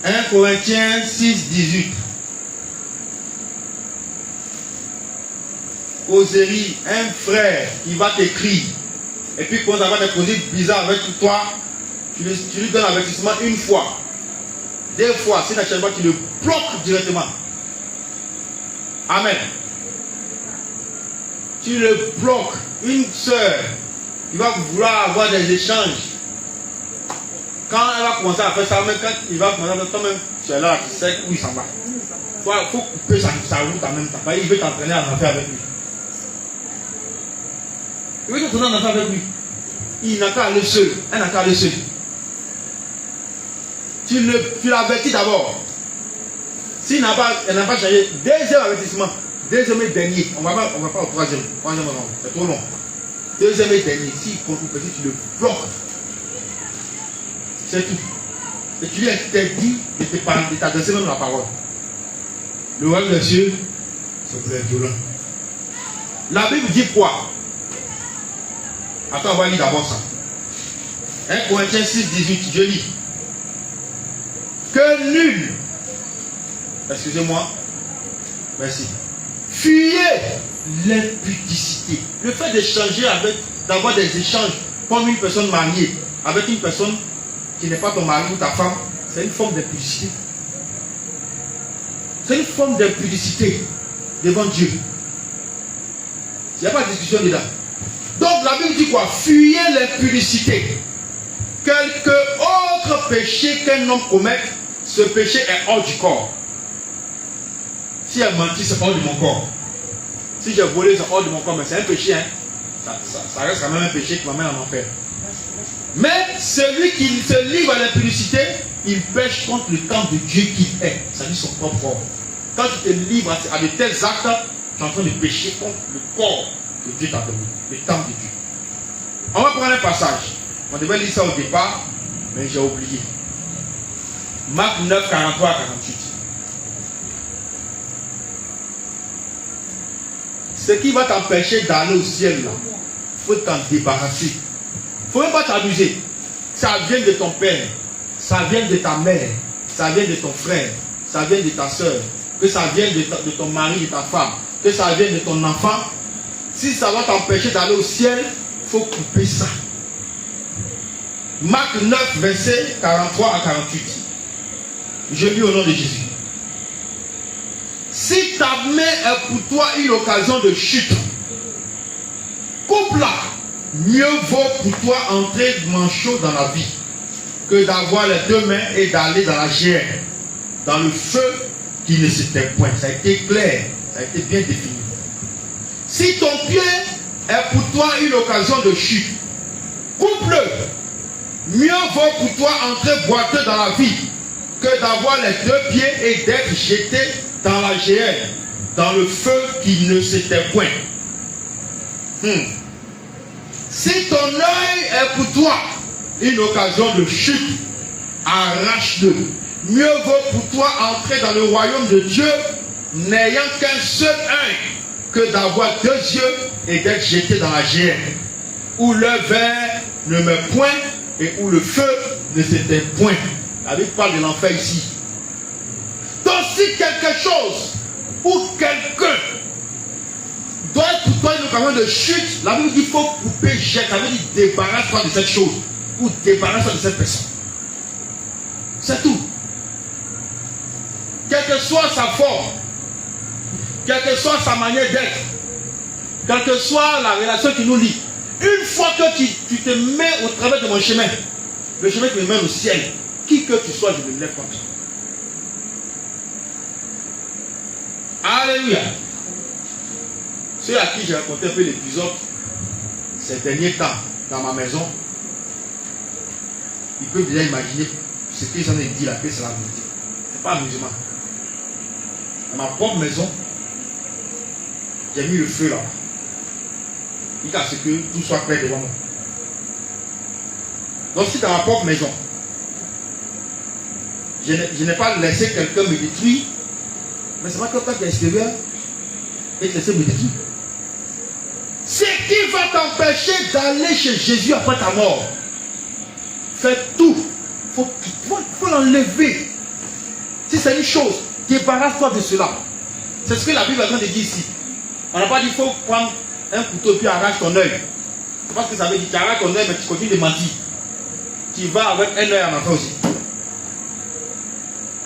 1 Corinthiens 6, 18. Causerie, un frère qui va t'écrire et puis quand ça va te causer bizarre avec toi, tu lui donnes l'avertissement une fois, deux fois, si naturellement tu le bloques directement. Amen. Tu le bloques. Une sœur qui va vouloir avoir des échanges, quand elle va commencer à faire ça, même quand il va commencer à faire toi-même, tu es là, tu sais où il s'en va. Il faut couper sa route en même temps. Il veut t'entraîner à en faire avec lui. Il veut t'entraîner à en faire avec lui. Il n'a qu'à aller seul. Elle n'a qu'à aller seul. Tu l'avertis d'abord. S'il n'a pas, elle n'a pas changé, deuxième avertissement, deuxième et dernier. On ne va pas au troisième. C'est trop long. Deuxième et dernier. S'il continue, tu le bloques. C'est tout. Et tu lui interdis de t'adresser même la parole. Le royaume des cieux, c'est très violent. La Bible dit quoi? Attends, on va lire d'abord ça. 1 Corinthiens 6, 18, je lis. Que nul, excusez-moi, merci, fuyez l'impudicité. Le fait d'échanger d'avoir des échanges comme une personne mariée avec une personne qui n'est pas ton mari ou ta femme, c'est une forme d'impudicité. C'est une forme d'impudicité devant Dieu. Il n'y a pas de discussion dedans. Donc la Bible dit quoi? Fuyez l'impudicité. Quelque autre péché qu'un homme commette, ce péché est hors du corps. Si elle menti, c'est hors de mon corps. Si j'ai volé, c'est hors de mon corps, mais c'est un péché. Hein. Ça reste quand même un péché qui m'amène en enfer. Mais celui qui se livre à l'impudicité, il pêche contre le temple de Dieu qu'il est. Ça dit son propre corps. Quand tu te livres à de tels actes, tu es en train de pécher contre le corps que Dieu t'a donné, le temple de Dieu. On va prendre un passage. On devait lire ça au départ, mais j'ai oublié. Marc 9, 43 à 48. Ce qui va t'empêcher d'aller au ciel, là, il faut t'en débarrasser. Il ne faut même pas t'amuser. Ça vient de ton père, ça vient de ta mère, ça vient de ton frère, ça vient de ta soeur, que ça vient de ton mari, de ta femme, que ça vient de ton enfant. Si ça va t'empêcher d'aller au ciel, il faut couper ça. Marc 9, verset 43 à 48. Je lis au nom de Jésus. Si ta main est pour toi une occasion de chute, coupe-la. Mieux vaut pour toi entrer manchot dans la vie que d'avoir les deux mains et d'aller dans la géhenne, dans le feu qui ne s'éteint point. Ça a été clair, ça a été bien défini. Si ton pied est pour toi une occasion de chute, coupe-le. Mieux vaut pour toi entrer boiteux dans la vie que d'avoir les deux pieds et d'être jeté dans la géhenne, dans le feu qui ne s'éteint point. Si ton œil est pour toi une occasion de chute, arrache-le. Mieux vaut pour toi entrer dans le royaume de Dieu n'ayant qu'un seul œil que d'avoir 2 yeux et d'être jeté dans la géhenne, où le ver ne meurt point et où le feu ne s'éteint point. La Bible parle de l'enfer ici. Donc si quelque chose ou quelqu'un doit être pour toi une occasion de chute, la Bible dit qu'il faut couper, jette. Ça veut dire débarrasse-toi de cette chose ou débarrasse-toi de cette personne. C'est tout. Quelle que soit sa forme, quelle que soit sa manière d'être, quelle que soit la relation qui nous lie, une fois que tu te mets au travers de mon chemin, le chemin qui me mène au ciel, qui que tu sois, je me lève contre toi. Alléluia. Ceux à qui j'ai raconté un peu l'épisode ces derniers temps dans ma maison, ils peuvent déjà imaginer ce qu'ils en ont dit, la paix, c'est la vérité. Ce n'est pas amusement. Dans ma propre maison, j'ai mis le feu là. Il à ce que tout soit clair devant moi. Donc si dans ma propre maison, je n'ai pas laissé quelqu'un me détruire, mais c'est pas que quand tu es extérieur, et te laisser me détruire. Ce qui va t'empêcher d'aller chez Jésus après ta mort, fais tout. Il faut l'enlever. Si c'est une chose, débarrasse-toi de cela. C'est ce que la Bible a dit ici. On n'a pas dit qu'il faut prendre un couteau puis arrache ton œil. C'est pas ce que ça veut dire. Tu arraches ton œil, mais tu continues de mentir. Tu vas avec un œil en enfant aussi.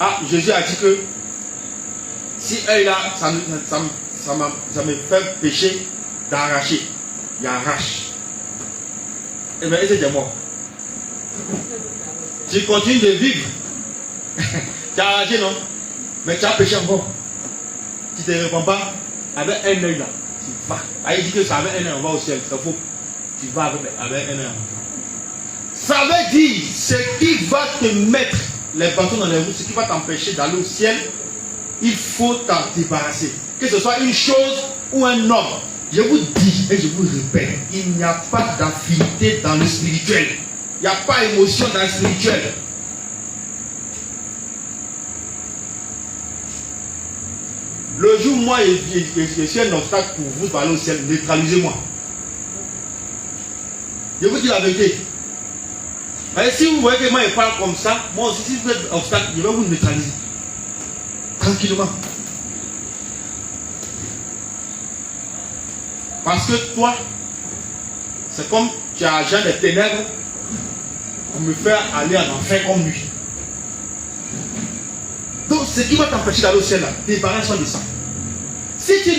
Ah, Jésus a dit que si œil là, ça me fait pécher d'arracher. Il arrache. Et bien, c'est mort. Tu continues de vivre. Tu as arraché, non? Mais tu as péché encore. Tu ne te réponds pas avec un œil là. Tu vas. Ah, il dit que ça avec un œil, on va au ciel. C'est faux. Tu vas avec un œil. Ça veut dire ce qui va te mettre les bâtons dans les roues, ce qui va t'empêcher d'aller au ciel, il faut t'en débarrasser. Que ce soit une chose ou un homme. Je vous dis et je vous répète, il n'y a pas d'affinité dans le spirituel. Il n'y a pas d'émotion dans le spirituel. Le jour où moi je suis un obstacle pour vous aller au ciel, neutralisez-moi. Je vous dis la vérité. Mais si vous voyez que moi je parle comme ça, moi aussi si vous êtes obstacle, je vais vous neutraliser. Tranquillement. Parce que toi, c'est comme tu as agent des ténèbres pour me faire aller en enfer comme lui. Donc, ce qui va t'empêcher d'aller au ciel là, débarrasse-toi de ça. Si tu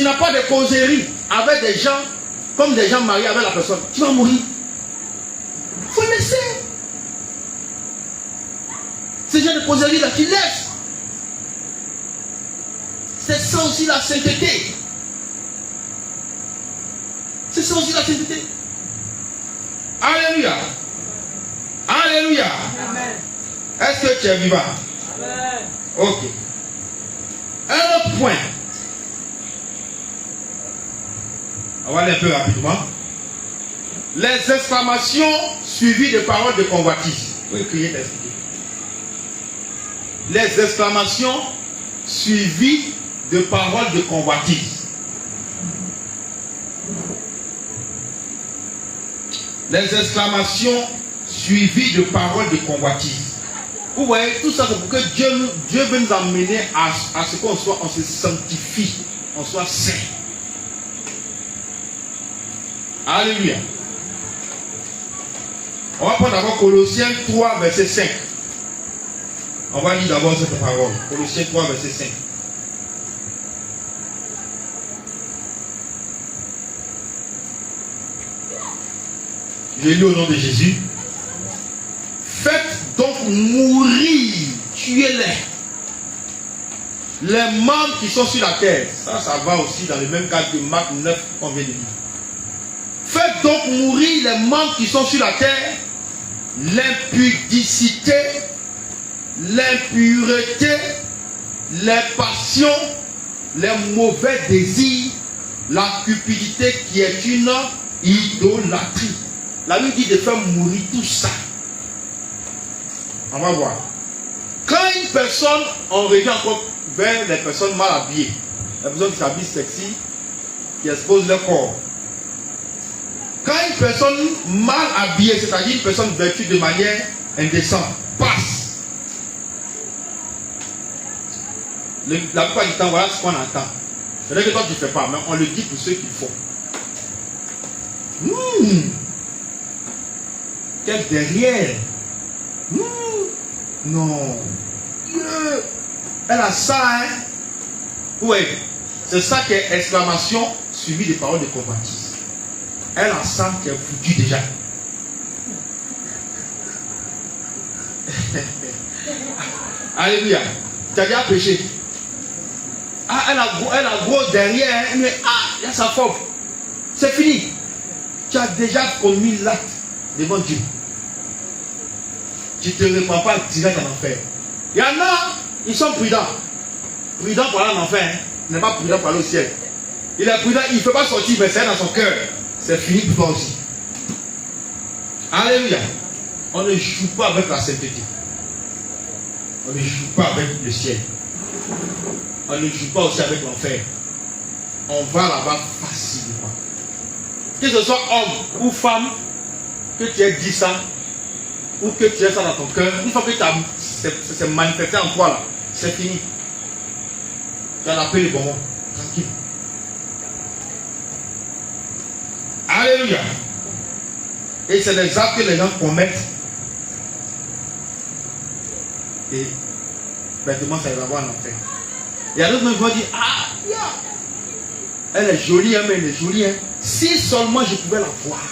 n'as pas de causerie avec des gens, comme des gens mariés avec la personne, tu vas mourir. Il faut laisser. Ces gens de causerie là, tu laisses. C'est ça aussi la sainteté. C'est ça aussi la sainteté. Alléluia. Alléluia. Amen. Est-ce que tu es vivant? Amen. Ok. Un autre point. On va aller un peu rapidement. Les exclamations suivies de paroles de convoitise. Oui, crier t'expliquer. Les exclamations suivies de paroles de convoitise. Les exclamations suivies de paroles de convoitise. Vous voyez, tout ça c'est pour que Dieu veut nous amener à ce qu'on soit, on se sanctifie, on soit saint. Alléluia. On va prendre d'abord Colossiens 3, verset 5. On va lire d'abord cette parole. Colossiens 3, verset 5. Je lis au nom de Jésus. Faites donc mourir, tuez-les. Les membres qui sont sur la terre. Ça va aussi dans le même cadre que Marc 9 qu'on vient de lire. Faites donc mourir les membres qui sont sur la terre. L'impudicité, l'impureté, les passions, les mauvais désirs, la cupidité qui est une idolâtrie. La Bible dit de faire mourir tout ça. On va voir. Quand une personne, on revient encore vers les personnes mal habillées, les personnes qui s'habillent sexy, qui exposent leur corps. Quand une personne mal habillée, c'est-à-dire une personne vêtue de manière indécente, passe. La plupart du temps, voilà ce qu'on entend. C'est-à-dire que toi tu ne fais pas, mais on le dit pour ceux qui font. Quel derrière. Non. Elle a ça, hein. Oui. C'est ça qui est exclamation suivie des paroles de convoitise. Elle a ça qui est foutu déjà. Alléluia. Tu as déjà péché. Ah, elle a gros derrière, mais il y a sa forme. C'est fini. Tu as déjà commis l'acte devant Dieu. Tu ne te répands pas direct en enfer. Il y en a, ils sont prudents. Prudents pour aller en enfer. Hein. Il n'est pas prudent pour aller au ciel. Il est prudent, il ne fait pas sortir, mais c'est dans son cœur. C'est fini pour toi aussi. Alléluia. On ne joue pas avec la sainteté. On ne joue pas avec le ciel. On ne joue pas aussi avec l'enfer. On va là-bas facilement. Que ce soit homme ou femme, que tu aies dit ça, ou que tu aies ça dans ton cœur, une fois que c'est manifesté en toi là, c'est fini. Tu as la paix, le bon moment. Tranquille. Alléluia. Et c'est des actes que les gens commettent. Et bêtement, ça va avoir un enfer. Il y a d'autres qui vont dire, ah, yeah. Elle est jolie, hein, mais elle est jolie. Hein. Si seulement je pouvais la voir.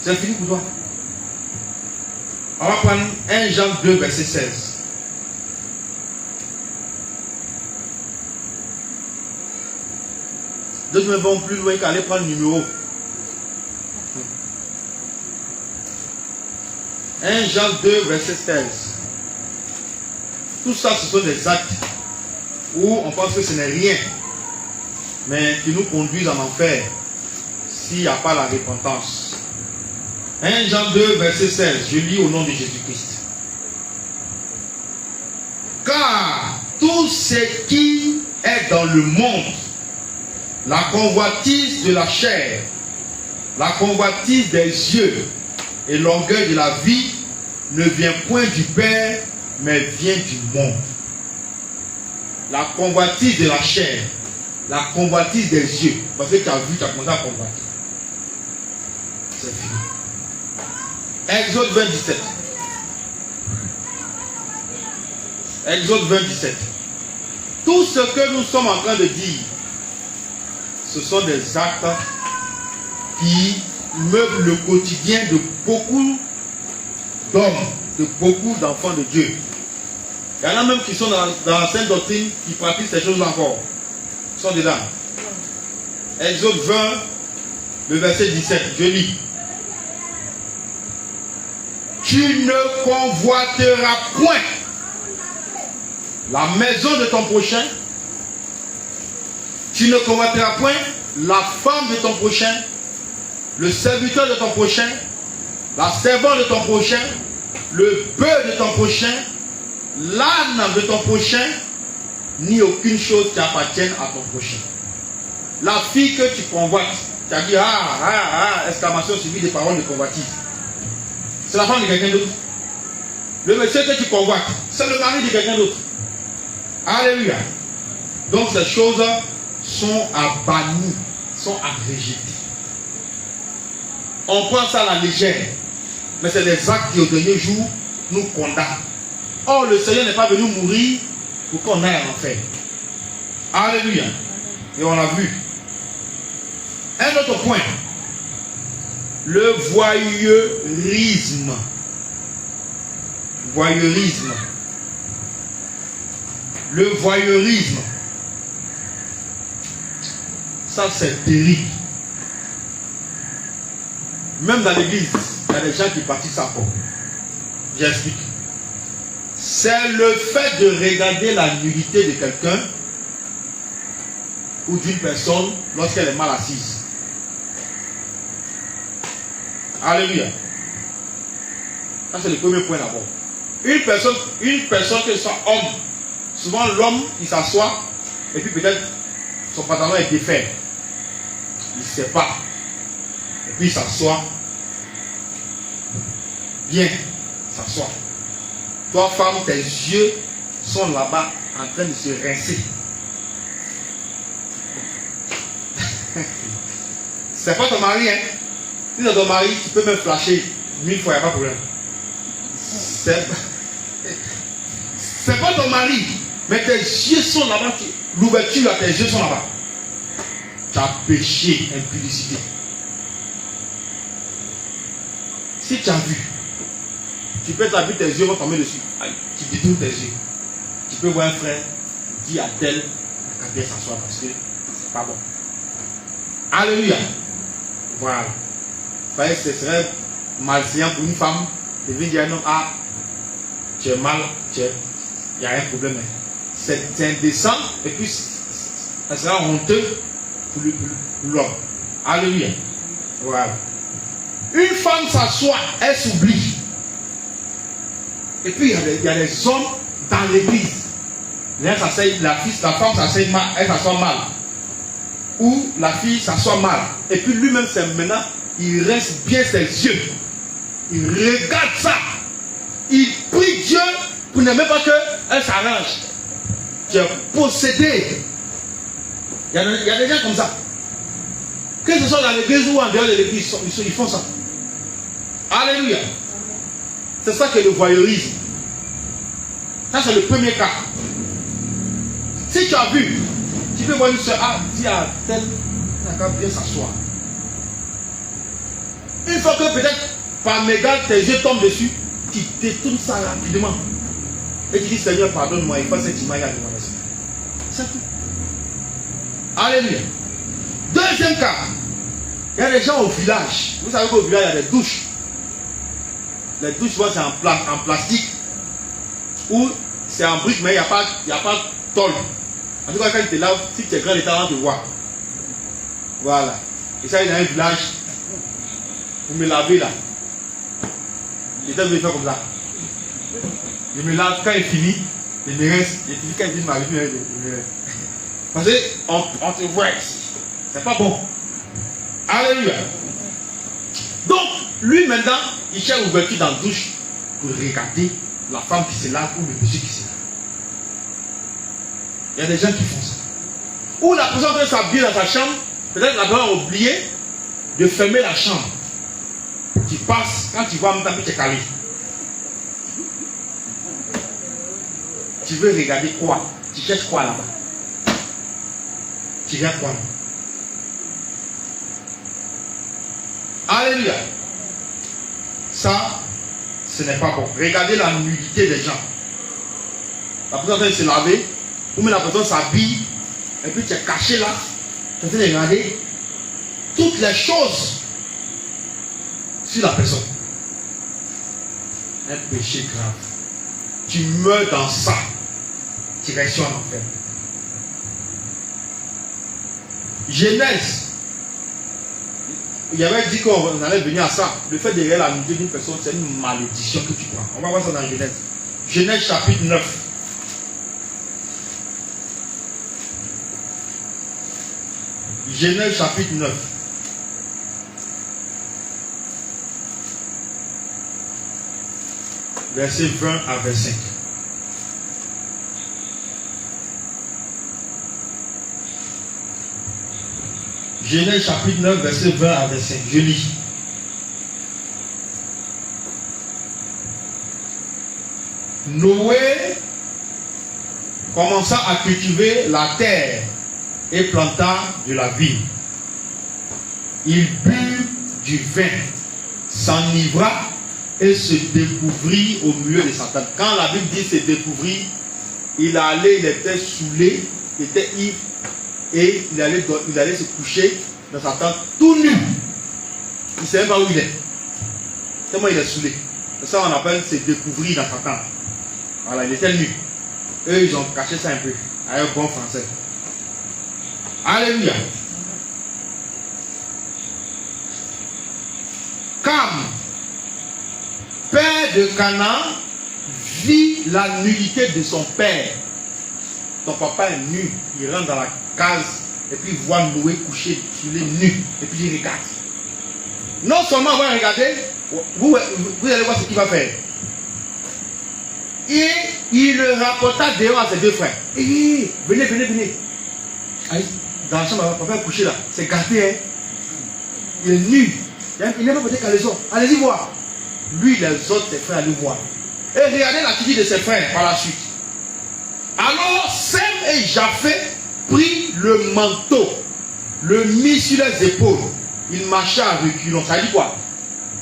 C'est fini pour toi. On va prendre 1 Jean 2, verset 16. D'autres me vont plus loin qu'aller prendre le numéro. 1 Jean 2, verset 16. Tout ça, ce sont des actes où on pense que ce n'est rien, mais qui nous conduisent en enfer s'il n'y a pas la repentance. 1 Jean 2, verset 16. Je lis au nom de Jésus-Christ. Car tout ce qui est dans le monde, la convoitise de la chair, la convoitise des yeux et l'orgueil de la vie ne vient point du Père, mais vient du monde. La convoitise de la chair, la convoitise des yeux, parce que tu as vu, tu as commencé à convoiter. C'est fini. Exode 20, 17. Exode 20, 17. Tout ce que nous sommes en train de dire, ce sont des actes qui meublent le quotidien de beaucoup d'hommes, de beaucoup d'enfants de Dieu. Il y en a même qui sont dans la sainte doctrine qui pratiquent ces choses encore. Ils sont dedans. Exode 20, le verset 17, je lis. Tu ne convoiteras point la maison de ton prochain. Tu ne convoiteras point la femme de ton prochain, le serviteur de ton prochain, la servante de ton prochain, le bœuf de ton prochain, l'âne de ton prochain, ni aucune chose qui appartienne à ton prochain. La fille que tu convoites, tu as dit exclamation suivie des paroles de convoitise. C'est la femme de quelqu'un d'autre. Le monsieur que tu convoites, c'est le mari de quelqu'un d'autre. Alléluia. Donc ces choses sont à bannir, sont à rejeter. On prend ça à la légère, mais c'est des actes qui au dernier jour nous condamnent. Or le Seigneur n'est pas venu mourir pour qu'on aille en enfer. Alléluia. Et on l'a vu. Un autre point. Le voyeurisme. Voyeurisme. Le voyeurisme. Ça c'est terrible. Même dans l'église, il y a des gens qui pratiquent ça. J'explique. c'est le fait de regarder la nudité de quelqu'un ou d'une personne lorsqu'elle est mal assise. Alléluia. Ça, c'est le premier point d'abord. Une personne que ce soit homme, souvent l'homme, il s'assoit et puis peut-être son pantalon est défait. Il ne sait pas. Et puis il s'assoit. Bien, s'assoit. Toi, femme, tes yeux sont là-bas en train de se rincer. C'est pas ton mari, hein? Si c'est ton mari, tu peux même flasher 1000 fois, il n'y a pas de problème. C'est pas ton mari, mais tes yeux sont là-bas. L'ouverture à tes yeux sont là-bas. Tu as péché, impudicité. Si tu as vu, tu peux t'habiller, tes yeux vont tomber dessus. Tu détournes tes yeux. Tu peux voir un frère, dis à tel, qu'à bien s'asseoir parce que c'est pas bon. Alléluia. Voilà. Vous voyez, ce serait malséant pour une femme de venir dire à un homme, ah, tu es mal, il y a un problème. C'est indécent et puis ça sera honteux pour l'homme. Alléluia. Voilà. Une femme s'assoit, elle s'oublie. Et puis il y a des hommes dans l'église. La femme s'assied mal, elle s'assoit mal. Ou la fille s'assoit mal. Et puis lui-même, c'est maintenant, il reste bien ses yeux. Il regarde ça. Il prie Dieu pour ne même pas qu'elle s'arrange. Tu es possédé. Il y a des gens comme ça. Que ce soit dans l'église ou en dehors de l'église, ils font ça. Alléluia. C'est ça que le voyeurisme. Ça, c'est le premier cas. Si tu as vu, tu peux voir une soeur, ah, dis à tel, elle va bien s'asseoir. Une fois que peut-être par mégarde tes yeux tombent dessus, tu détournes ça rapidement. Et tu dis, Seigneur, pardonne-moi, il faut cette image à mon esprit. C'est tout. Alléluia. Deuxième cas, il y a des gens au village. Vous savez qu'au village, il y a des douches. Les douches, c'est en plastique. Ou c'est en brique, mais il n'y a pas de tôle. En tout cas, quand tu es là, si tu es grand, l'État va te voir. Voilà. Et ça, il y a un village. Vous me lavez là. L'État me fait comme ça. Je me lave, quand il finit, il me reste. Il finit quand il finit ma vie, il me reste. Parce qu'on te voit ici. C'est pas bon. Alléluia. Donc, lui maintenant, il cherche l'ouverture dans la douche pour regarder la femme qui se lave ou le monsieur qui se lave. Il y a des gens qui font ça. Ou la personne qui s'habille dans sa chambre, peut-être la personne a oublié de fermer la chambre. Tu passes, quand tu vois un tapis, tu es calé. Tu veux regarder quoi? Tu cherches quoi là-bas? Tu regardes quoi là? Alléluia. Ça, ce n'est pas bon. Regardez la nudité des gens. La personne vient se laver, ou même la personne s'habille, et puis tu es caché là, tu es en train de regarder toutes les choses sur la personne. Un péché grave. Tu meurs dans ça. Tu restes en enfer. Genèse. Il y avait dit qu'on allait venir à ça. Le fait de regarder la nudité d'une personne, c'est une malédiction que tu prends. On va voir ça dans Genèse. Genèse chapitre 9. Genèse chapitre 9. Verset 20 à 25. Genèse chapitre 9, verset 20 à 25. Je lis. Noé commença à cultiver la terre et planta de la vigne. Il but du vin, s'enivra et se découvrit au milieu de sa tente. Quand la Bible dit se découvrir, il était saoulé, il était ivre. Et il allait se coucher dans sa tente tout nu. Il ne sait même pas où il est. Tellement il est saoulé. C'est ça qu'on appelle se découvrir dans sa tente. Voilà, il était nu. Eux, ils ont caché ça un peu, avec un bon français. Alléluia. Cam, père de Canaan, vit la nudité de son père. Ton papa est nu, il rentre dans la case et puis il voit Noé couché sur les nus et puis il regarde. Non seulement il va regarder, vous allez voir ce qu'il va faire. Et il le rapporta dehors à ses deux frères. Et venez. Allez, dans la chambre, papa est couché là, c'est gâté, hein. Il est nu. Il n'a pas porté caleçon. Allez-y voir. Lui, les autres, ses frères, allaient voir. Et regardez l'attitude de ses frères par la suite. Alors, Sem et Japheth prit le manteau, le mit sur les épaules. Il marcha à reculons. Ça dit quoi?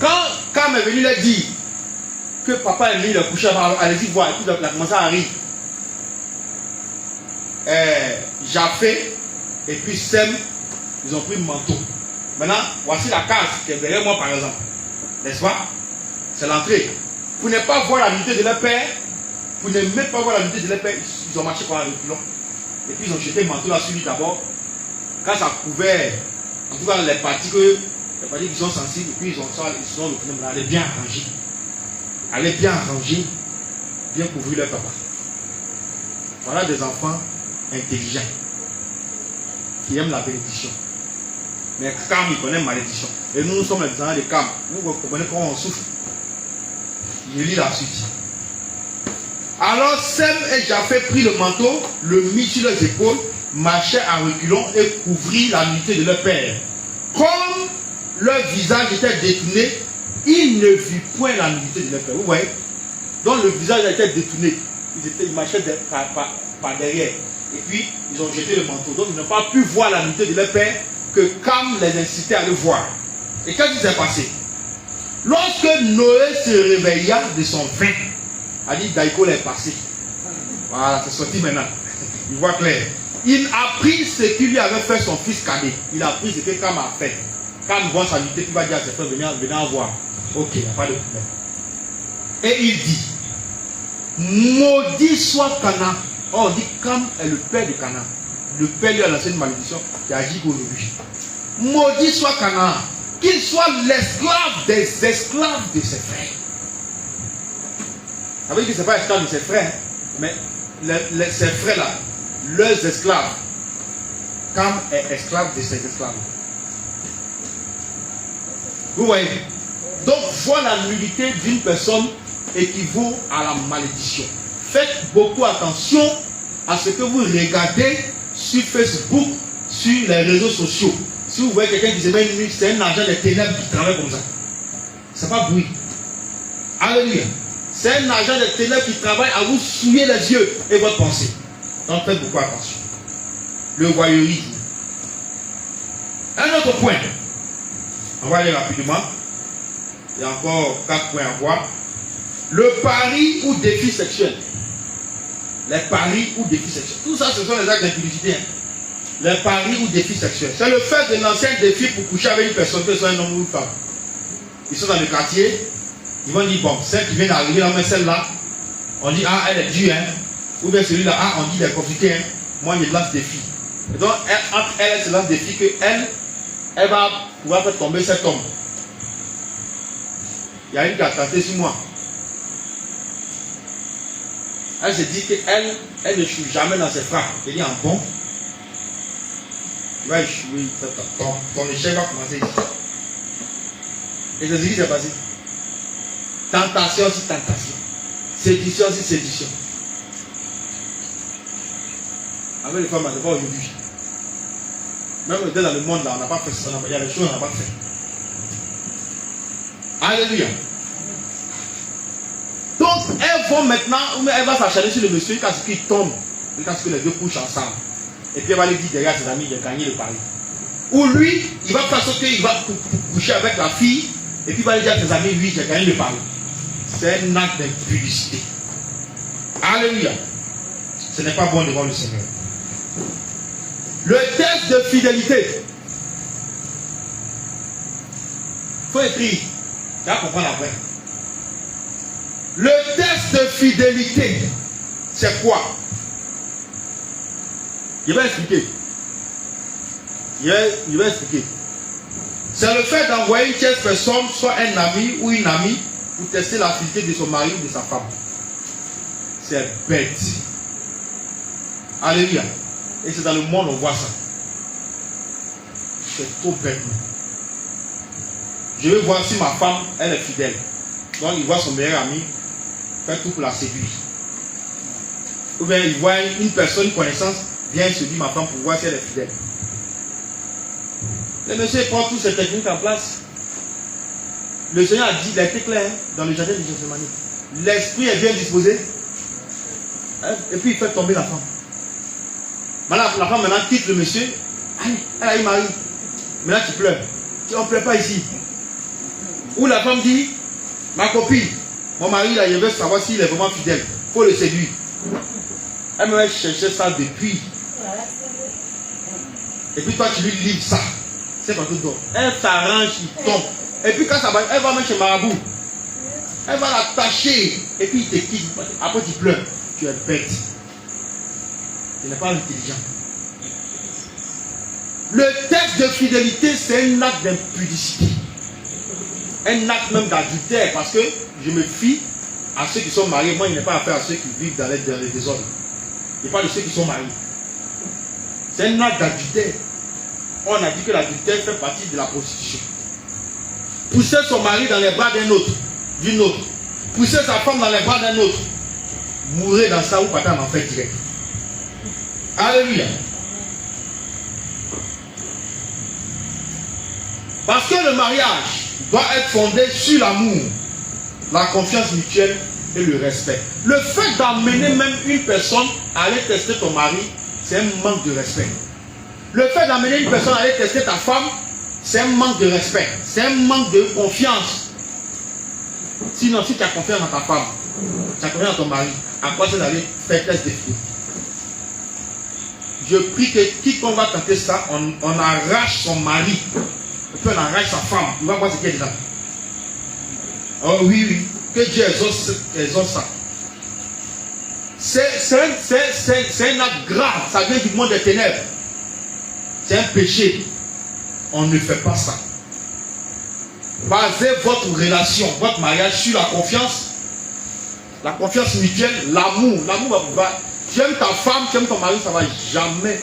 Quand Cam est venu leur dire que papa est venu le coucher, allez-y voir. Et puis il a commencé à rire. Japheth et puis Sem, ils ont pris le manteau. Maintenant, voici la case qui est derrière moi, par exemple. N'est-ce pas? C'est l'entrée. Pour ne pas voir la nudité de leur père, pour ne même pas voir la nudité de leur père, ils ont marché par un reculon. Et puis ils ont jeté le manteau là sur lui d'abord. Quand ça couvert, en tout cas les parties qui sont sensibles, et puis ils ont le phénomène. Elle est bien arrangée. Elle est bien arrangée, bien couvrir leur papa. Voilà des enfants intelligents qui aiment la bénédiction. Mais Cam, il connaît malédiction. Et nous sommes les descendants de Cam. Vous comprenez comment on souffre. Je lis la suite. Alors Sem et Japheth prit le manteau, le mit sur leurs épaules, marchèrent à reculons et couvrit la nudité de leur père. Comme leur visage était détourné, ils ne virent point la nudité de leur père. Vous voyez? Donc le visage était détourné. Ils marchaient par derrière. Et puis ils ont jeté le manteau. Donc ils n'ont pas pu voir la nudité de leur père que Cam les incitait à le voir. Et qu'est-ce qui s'est passé? Lorsque Noé se réveilla de son vin, a dit Daïko est passé. Voilà, c'est sorti maintenant. Il voit clair. Il a pris ce qu'il lui avait fait son fils cadet. Il a pris ce que Cam a fait. Cam voit sa nudité, il va dire à ses frères, venez en voir. Ok, il n'y a pas de problème. Et il dit, maudit soit Canaan. Oh, on dit Cam est le père de Canaan. Le père lui a lancé une malédiction qui agit aujourd'hui. Maudit soit Canaan, qu'il soit l'esclave des esclaves de ses frères. Ça veut dire que ce n'est pas esclave de ses frères, mais ses frères-là, leurs esclaves. Cam est esclave de ses esclaves. Vous voyez? Donc, voir la nudité d'une personne équivaut à la malédiction. Faites beaucoup attention à ce que vous regardez sur Facebook, sur les réseaux sociaux. Si vous voyez quelqu'un qui se met nu, c'est un agent des ténèbres qui travaille comme ça. C'est pas bruit. Alléluia. C'est un agent des ténèbres qui travaille à vous souiller les yeux et votre pensée. Donc faites beaucoup attention. Le voyeurisme. Un autre point. On va aller rapidement. Il y a encore 4 points à voir. Le pari ou défi sexuel. Les paris ou défis sexuels. Tout ça, ce sont les actes d'impudicité. Les paris ou défis sexuels. C'est le fait de lancer un défi pour coucher avec une personne, que ce soit un homme ou une femme. Ils sont dans le quartier. Ils vont dire, bon, celle qui vient d'arriver là, mais celle-là, on dit, ah, elle est dure, hein. Ou bien celui-là, ah, on dit, il est compliqué, hein. Moi, je lance défi. Et donc, entre elle se lance défi que elle va pouvoir faire tomber cet homme. Il y a une qui a tenté sur moi. Elle se dit qu'elle ne choue jamais dans ses frappes. Elle dit en bon, il va échouer. Ton échec va commencer ici. Et c'est ce qui s'est passé. Tentation sur tentation. Sédition sur sédition. Avec les femmes, ce n'est pas aujourd'hui. Même dans le monde, là, on n'a pas fait ça. Il y a des choses qu'on n'a pas fait. Alléluia. Donc, elles vont maintenant, elle va s'acharner sur le monsieur jusqu'à ce qu'il tombe, jusqu'à ce que les deux couchent ensemble. Et puis elle va lui dire derrière ses amis, il a gagné le pari. Ou lui, il va faire ce qu'il va coucher avec la fille, et puis il va lui dire à ses amis, oui, j'ai gagné le pari. C'est un acte d'impudicité. Alléluia. Ce n'est pas bon devant le Seigneur. Le test de fidélité. Il faut écrire. Tu vas comprendre après. Le test de fidélité, c'est quoi? Je vais expliquer. Je vais expliquer. C'est le fait d'envoyer une tierce personne, soit un ami ou une amie, pour tester la fidélité de son mari ou de sa femme. C'est bête. Alléluia. Et c'est dans le monde on voit ça. C'est trop bête. Je veux voir si ma femme, elle est fidèle. Donc il voit son meilleur ami faire tout pour la séduire. Ou bien il voit une personne, une connaissance, vient séduire ma femme pour voir si elle est fidèle. Le monsieur prend toutes ces techniques en place. Le Seigneur a dit, il a été clair dans le jardin de Gethsémani. L'esprit est bien disposé. Et puis il fait tomber la femme. Maintenant, la femme maintenant quitte le monsieur. Allez, elle a eu mari. Maintenant tu pleures. On ne pleure pas ici. Ou la femme dit, ma copine, mon mari là, je veux savoir s'il est vraiment fidèle. Il faut le séduire. Elle me chercher ça depuis. Et puis toi tu lui livres ça. C'est pas tout d'autre. Elle s'arrange, il tombe. Et puis quand ça va, elle va mettre chez Marabout. Elle va l'attacher. Et puis il te quitte. Après tu pleures. Tu es bête. Tu n'es pas intelligent. Le texte de fidélité, c'est un acte d'impudicité. Un acte même d'adultère. Parce que je me fie à ceux qui sont mariés. Moi, il n'est pas affaire à ceux qui vivent dans les désordres. Il parle de ceux qui sont mariés. C'est un acte d'adultère. On a dit que l'adultère fait partie de la prostitution. Pousser son mari dans les bras d'un autre, d'une autre. Pousser sa femme dans les bras d'un autre. Mourir dans ça ou partir en enfer direct. Alléluia. Parce que le mariage doit être fondé sur l'amour, la confiance mutuelle et le respect. Le fait d'emmener même une personne à aller tester ton mari, c'est un manque de respect. Le fait d'amener une personne à aller tester ta femme, c'est un manque de respect. C'est un manque de confiance. Sinon, si tu as confiance dans ta femme, tu as confiance dans ton mari, à quoi c'est d'aller faire test de fidélité? Je prie que quiconque va tenter ça, on arrache son mari. Et puis on arrache sa femme. Il va voir ce qu'il y a dedans. Oh oui, oui. Que Dieu exauce ça. C'est un acte grave. Ça vient du monde des ténèbres. C'est un péché. On ne fait pas ça. Basez votre relation, votre mariage sur la confiance mutuelle, l'amour. L'amour va. J'aime ta femme, j'aime ton mari, ça va jamais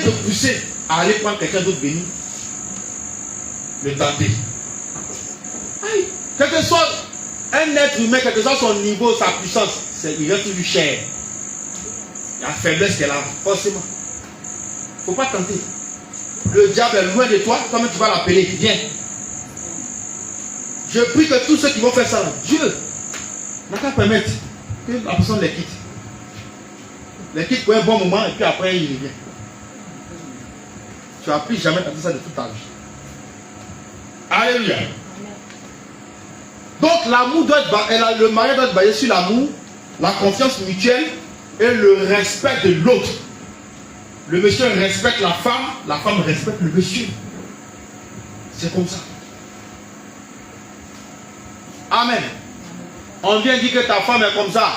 te pousser à aller prendre quelqu'un d'autre béni. Le tenter. Quel que soit un être humain, quel que soit son niveau, sa puissance, il reste toujours cher. La faiblesse qu'elle a, forcément. Il ne faut pas tenter. Le diable est loin de toi, toi-même tu vas l'appeler. Viens. Je prie que tous ceux qui vont faire ça, Dieu n'a qu'à permettre que la personne les quitte. Les quitte pour un bon moment et puis après il revient. Tu n'as plus jamais tenter ça de toute ta vie. Alléluia. Donc l'amour doit être, le mariage doit être basé sur l'amour, la confiance mutuelle et le respect de l'autre. Le monsieur respecte la femme respecte le monsieur. C'est comme ça. Amen. On vient dire que ta femme est comme ça,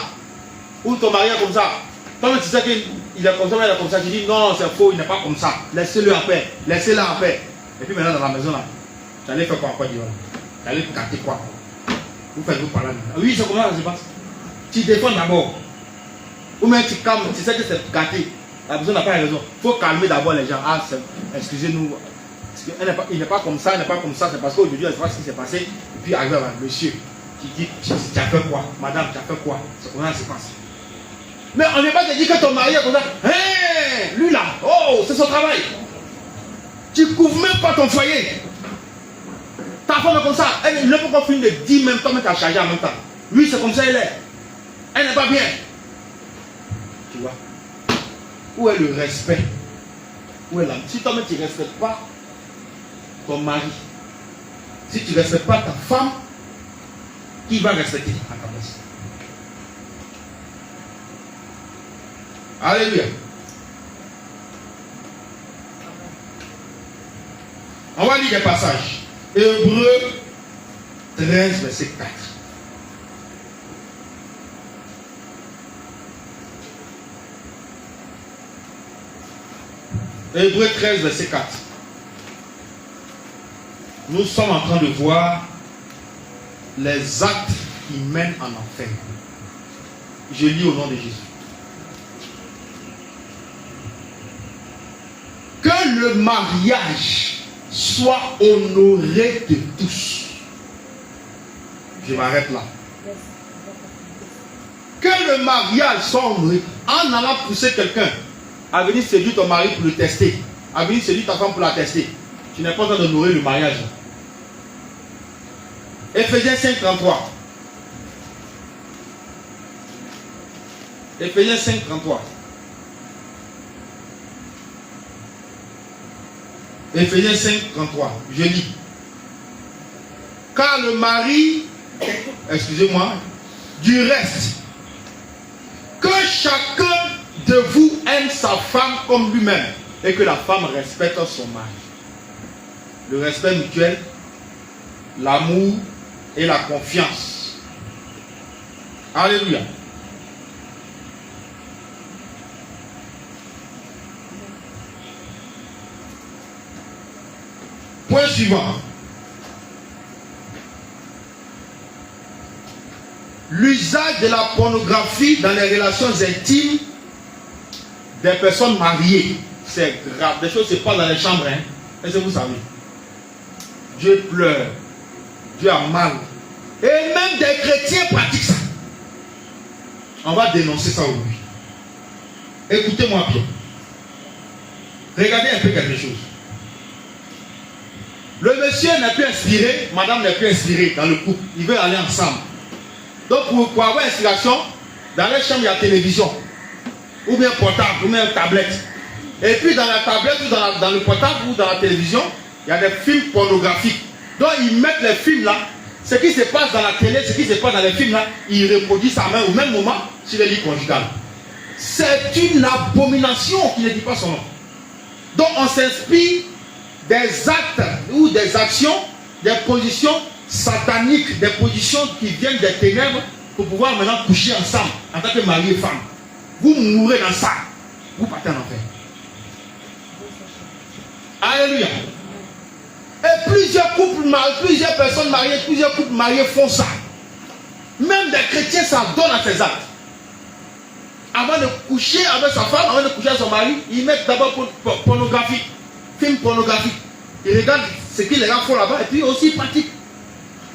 ou ton mari est comme ça. Toi, tu sais qu'il est comme ça, elle est comme ça. Tu dis non, c'est faux, il n'est pas comme ça. Laissez-le en paix. Laissez-la en paix. Et puis maintenant, dans la maison, là, tu allais faire quoi encore, Dieu? Tu allais capter quoi? Vous faites-vous par là. Oui, c'est comment ça se passe? Tu défends d'abord. Ou même tu calmes, tu sais que c'est gâté. La personne n'a pas raison. Il faut calmer d'abord les gens. Ah, excusez-nous. Il n'est pas comme ça, il n'est pas comme ça. C'est parce qu'aujourd'hui, elle voit ce qui s'est passé. Et puis arrive un monsieur qui dit tu as fait quoi? Madame, tu as fait quoi? C'est comment ça se passe. Mais on n'est pas te dire que ton mari est comme ça. Hé, lui là, oh, c'est son travail. Tu ne couvres même pas ton foyer. Ta femme est comme ça. Elle ne peut pas finir de 10 même temps, mais tu as chargé en même temps. Lui, c'est comme ça, elle est. Elle n'est pas bien. Tu vois? Où est le respect? Où est l'âme? Si toi-même tu ne respectes pas ton mari, si tu ne respectes pas ta femme, qui va respecter à ta place? Alléluia. On va lire des passages. Hébreux 13, verset 4. Hébreux 13, verset 4. Nous sommes en train de voir les actes qui mènent en enfer. Je lis au nom de Jésus. Que le mariage soit honoré de tous. Je m'arrête là. Que le mariage soit honoré. En allant pousser quelqu'un à venir séduire ton mari pour le tester, à venir séduire ta femme pour la tester, tu n'es pas en train d'honorer le mariage. Éphésiens 5, 33. Éphésiens 5, 33. Éphésiens 5, 33. Je lis. Car le mari, excusez-moi, du reste, que chacun de vous aime sa femme comme lui-même et que la femme respecte son mari. Le respect mutuel, l'amour et la confiance. Alléluia. Point suivant. L'usage de la pornographie dans les relations intimes des personnes mariées, c'est grave. Des choses se passent dans les chambres. Hein? Est-ce que vous savez? Dieu pleure. Dieu a mal. Et même des chrétiens pratiquent ça. On va dénoncer ça aujourd'hui. Écoutez-moi bien. Regardez un peu quelque chose. Le monsieur n'est plus inspiré, madame n'est plus inspirée dans le couple. Ils veulent aller ensemble. Donc pour avoir inspiration, dans les chambres il y a télévision. Ou bien portable, ou bien tablette. Et puis dans la tablette, ou dans le portable, ou dans la télévision, il y a des films pornographiques. Donc ils mettent les films là. Ce qui se passe dans la télé, ce qui se passe dans les films là, ils reproduisent ça même au même moment sur les lits conjugales. C'est une abomination qui ne dit pas son nom. Donc on s'inspire des actes ou des actions, des positions sataniques, des positions qui viennent des ténèbres pour pouvoir maintenant coucher ensemble en tant que mari et femme. Vous mourrez dans ça, vous partez en enfer. Alléluia. Et plusieurs personnes mariées, plusieurs couples mariés font ça. Même des chrétiens s'adonnent à ces actes. Avant de coucher avec sa femme, avant de coucher avec son mari, ils mettent d'abord pornographie, film pornographique. Ils regardent ce que les gens font là-bas et puis aussi ils pratiquent.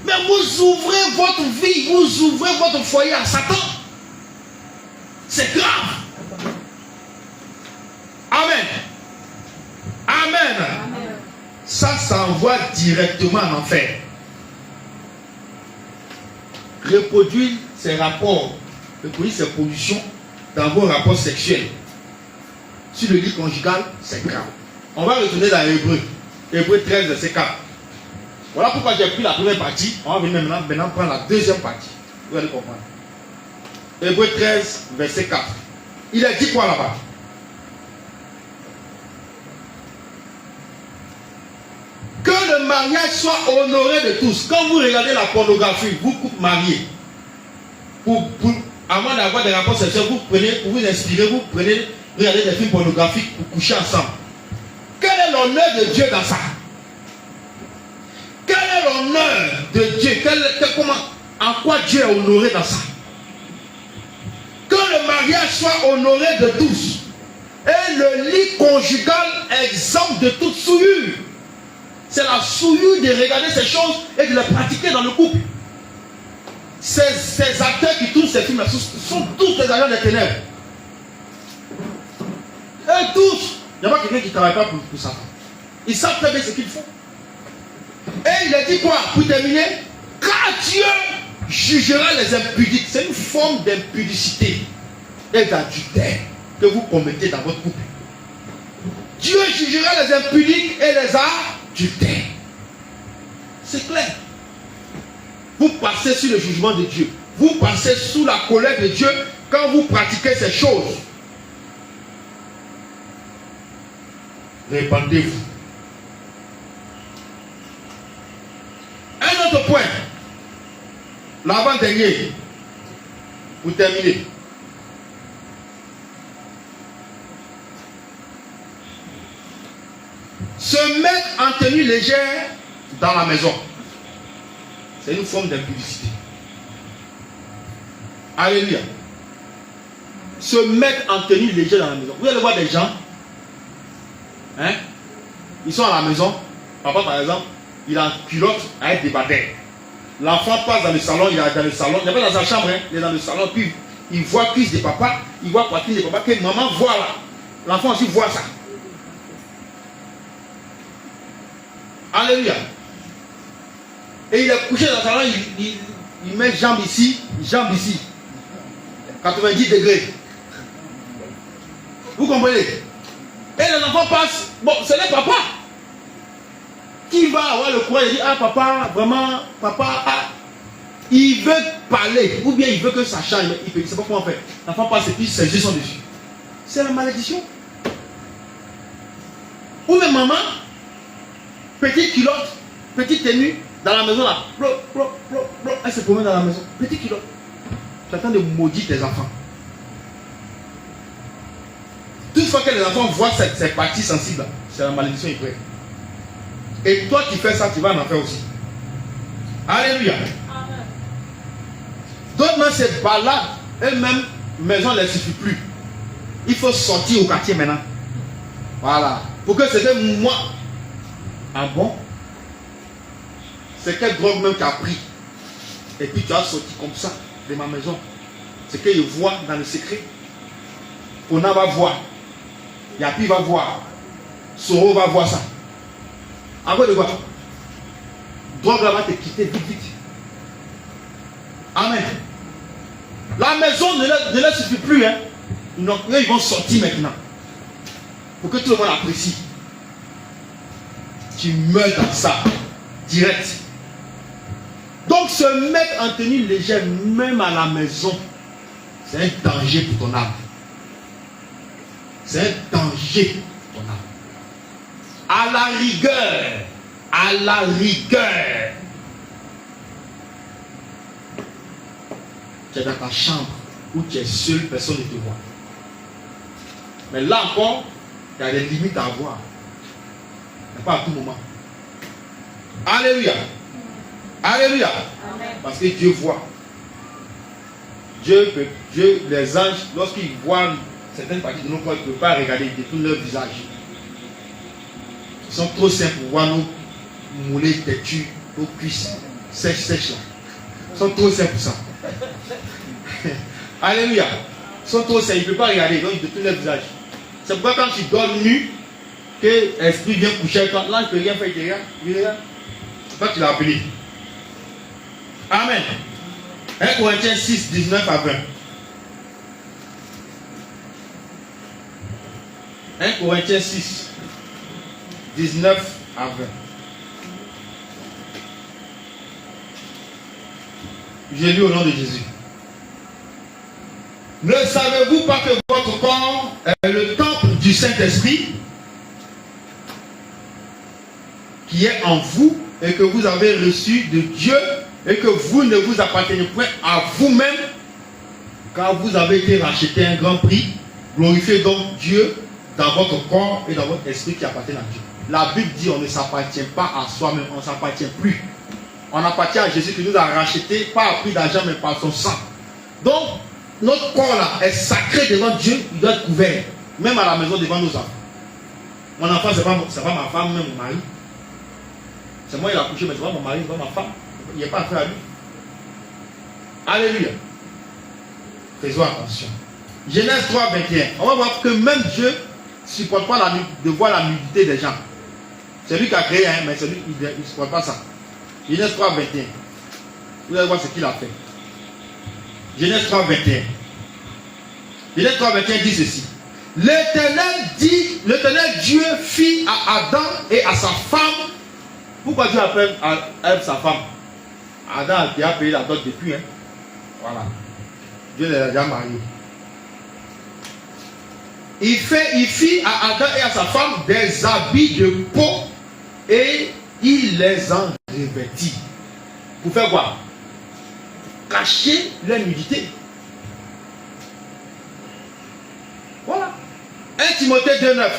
Mais vous ouvrez votre vie, vous ouvrez votre foyer à Satan. C'est grave. Amen. Amen. Amen. Ça envoie directement en enfer. Reproduire ces rapports, reproduire ces pollutions dans vos rapports sexuels sur le lit conjugal, c'est grave. On va retourner dans Hébreux. Hébreux 13, verset 4. Voilà pourquoi j'ai pris la première partie. On va venir maintenant prendre la deuxième partie. Vous allez comprendre. Hébreux 13, verset 4. Il a dit quoi là-bas? Que le mariage soit honoré de tous. Quand vous regardez la pornographie, vous couple mariés, avant d'avoir des rapports sexuels, vous prenez, pour vous inspirer, vous prenez, regardez des films pornographiques pour coucher ensemble. Quel est l'honneur de Dieu dans ça? Quel est l'honneur de Dieu? En quoi Dieu est honoré dans ça? Que le mariage soit honoré de tous. Et le lit conjugal exempt de toute souillure. C'est la souillure de regarder ces choses et de les pratiquer dans le couple. Ces acteurs qui tournent ces films-là sont tous des agents des ténèbres. Et tous. Il n'y a pas quelqu'un qui ne travaille pas pour ça. Ils savent très bien ce qu'ils font. Et il a dit quoi? Pour terminer, car Dieu jugera les impudiques. C'est une forme d'impudicité et d'adultère que vous commettez dans votre couple. Dieu jugera les impudiques et les adultères. C'est clair. Vous passez sur le jugement de Dieu. Vous passez sous la colère de Dieu quand vous pratiquez ces choses. Répandez-vous. Un autre point. L'avant-dernier. Pour terminer. Se mettre en tenue légère dans la maison, c'est une forme d'impudicité. Alléluia. Se mettre en tenue légère dans la maison. Vous allez voir des gens, hein, ils sont à la maison. Papa, par exemple, il a un culotte avec des batailles. L'enfant passe dans le salon, il est dans le salon, il n'est pas dans sa chambre, hein, il est dans le salon, puis il voit cuisse de papa, il voit poitrine de papa, que maman voit là. L'enfant aussi voit ça. Alléluia. Et il est couché dans le salon, il met jambe ici, 90 degrés. Vous comprenez? Et les enfants passent, bon, c'est le papa qui va avoir le courage de dire, ah papa, vraiment, papa, ah, il veut parler, ou bien il veut que ça change, mais il ne sait pas comment faire. L'enfant passe et puis ses yeux sont dessus. C'est la malédiction. Ou même maman, petite culotte, petite tenue, dans la maison là, elle se promène dans la maison, petite culotte. Tu attends de maudire tes enfants. Toutefois que les enfants voient ces parties sensibles, c'est la malédiction est prête. Et toi qui fais ça, tu vas en faire aussi. Alléluia. Amen. D'autres même ces balades, elles-mêmes, maison ne les suffit plus. Il faut sortir au quartier maintenant. Voilà. Pour que c'était moi. Ah bon? C'est quelle drogue même tu as pris? Et puis tu as sorti comme ça de ma maison. C'est qu'il voit dans le secret. Ona va voir. Yapi va voir. Soro va voir ça. Après de voir. Drogue là va te quitter vite, vite. Amen. La maison ne leur suffit plus. Hein. Donc, ils vont sortir maintenant. Pour que tout le monde apprécie. Tu meurs dans ça. Direct. Donc, se mettre en tenue légère, même à la maison, c'est un danger pour ton âme. C'est un danger pour ton âme. À la rigueur, tu es dans ta chambre où tu es seul, personne ne te voit. Mais là encore, il y a des limites à avoir. Mais pas à tout moment. Alléluia. Alléluia. Amen. Parce que Dieu voit. Dieu, les anges, lorsqu'ils voient certaines parties de nos corps, ils ne peuvent pas regarder, ils détournent leur visage. Ils sont trop simples pour voir nos mollets têtus, nos cuisses sèches là. Ils sont trop simples pour ça. Alléluia. Ils sont trop simples, ils ne peuvent pas regarder, donc ils détournent leur visage. C'est pourquoi quand tu dors nu, que l'esprit vient coucher avec toi, là il ne peut rien faire, il regarde. C'est pas que tu l'as appelé. Amen. 1 Corinthiens 6, 19 à 20. 1 Corinthiens 6, 19 à 20. J'ai lu au nom de Jésus. Ne savez-vous pas que votre corps est le temple du Saint-Esprit qui est en vous et que vous avez reçu de Dieu et que vous ne vous appartenez point à vous-même car vous avez été racheté à un grand prix. Glorifiez donc Dieu dans votre corps et dans votre esprit qui appartiennent à Dieu. La Bible dit on ne s'appartient pas à soi-même, on ne s'appartient plus. On appartient à Jésus qui nous a rachetés, pas à prix d'argent mais par son sang. Donc, notre corps là est sacré devant Dieu, il doit être couvert. Même à la maison devant nos enfants. Mon enfant, c'est pas ma femme, même mon mari. C'est moi qui l'ai accouché, mais c'est pas mon mari, c'est pas ma femme. Il n'y a pas affaire à lui. Alléluia. Faisons attention. Genèse 3, 21. On va voir que même Dieu ne supporte pas de voir la nudité des gens. C'est lui qui a créé, hein, mais c'est lui qui ne supporte pas ça. Genèse 3, 21. Vous allez voir ce qu'il a fait. Genèse 3, 21. Genèse 3, 21 dit ceci. L'Éternel Dieu fit à Adam et à sa femme. Pourquoi Dieu appelle à Ève sa femme? Adam a déjà payé la dot depuis. Hein? Voilà. Dieu les a déjà mariés. Il fit à Adam et à sa femme des habits de peau et il les en revêtit. Pour faire quoi? Cacher leur nudité. Voilà. 1 Timothée 2,9.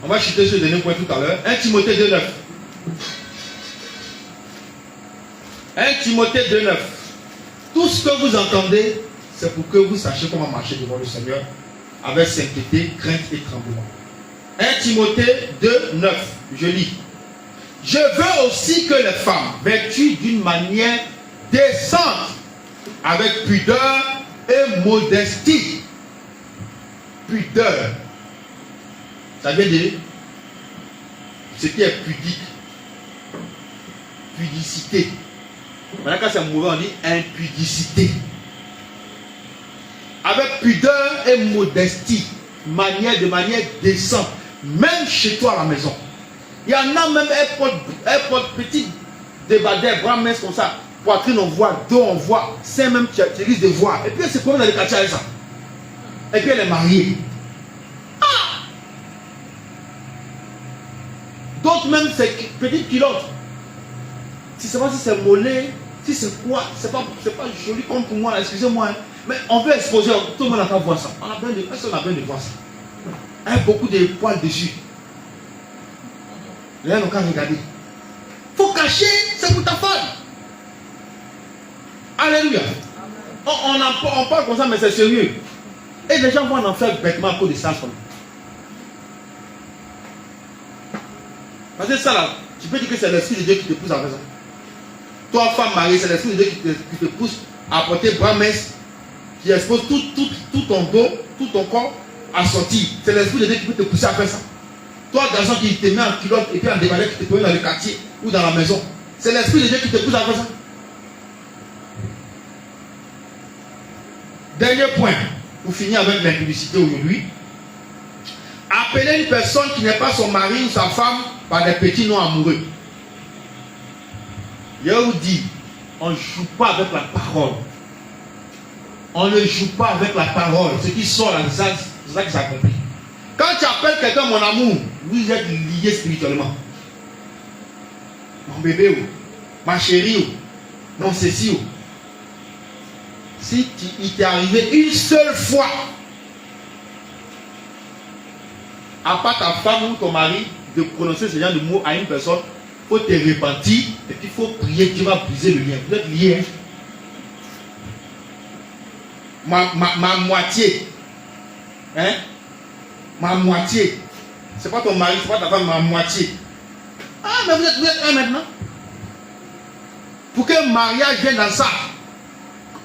On va chuter sur le dernier point tout à l'heure. 1 Timothée 2,9. 1 Timothée 2,9. Tout ce que vous entendez, c'est pour que vous sachiez comment marcher devant le Seigneur avec sainteté, crainte et tremblement. 1 Timothée 2,9. Je lis. Je veux aussi que les femmes vêtues d'une manière décente, avec pudeur et modestie. Pudeur. Ça veut dire ce qui est pudique. Pudicité. Maintenant, quand c'est mauvais, on dit impudicité. Avec pudeur et modestie. De manière décente. Même chez toi à la maison. Il y en a même, elles portent petit débardeur, bras minces comme ça. Poitrine on voit, dos on voit. C'est même tu risques de voir. Et puis elle se promène dans les quartiers avec ça. Et puis elle est mariée. Ah! D'autres même, c'est petite culotte. Si c'est pas si c'est mollet, si c'est quoi, c'est pas joli comme pour moi, excusez-moi. Hein. Mais on veut exposer, tout le monde n'a pas voir ça. On a besoin de voir ça. Il y a beaucoup de poils dessus. Les gens n'ont qu'à regarder. Il faut cacher, c'est pour ta femme. Alléluia. On parle comme ça, mais c'est sérieux. Et les gens vont en faire bêtement à cause de ça. Parce que ça là, tu peux dire que c'est l'Esprit de Dieu qui te pousse à faire ça. Toi, femme mariée, c'est l'Esprit de Dieu qui te pousse à porter bras minces, qui expose tout ton dos, tout ton corps à sortir. C'est l'Esprit de Dieu qui peut te pousser à faire ça. Toi, garçon qui te met en culotte et puis en débardeur qui te met dans le quartier ou dans la maison, c'est l'Esprit de Dieu qui te pousse à faire ça. Dernier point, pour finir avec l'impudicité aujourd'hui. Appeler une personne qui n'est pas son mari ou sa femme par des petits noms amoureux. Je vous dis, on ne joue pas avec la parole. On ne joue pas avec la parole. Ce qui sort là, c'est ça qui s'accomplit. Quand tu appelles quelqu'un mon amour, vous êtes liés spirituellement. Mon bébé, ma chérie, mon ceci. Si il t'est arrivé une seule fois, à part ta femme ou ton mari, de prononcer ce genre de mots à une personne, il faut te repentir et puis il faut prier, tu vas briser le lien. Vous êtes liés. Hein? Ma moitié. Hein? Ma moitié. C'est pas ton mari, c'est pas ta femme, ma moitié. Ah, mais vous êtes un maintenant. Pour qu'un mariage vienne dans ça,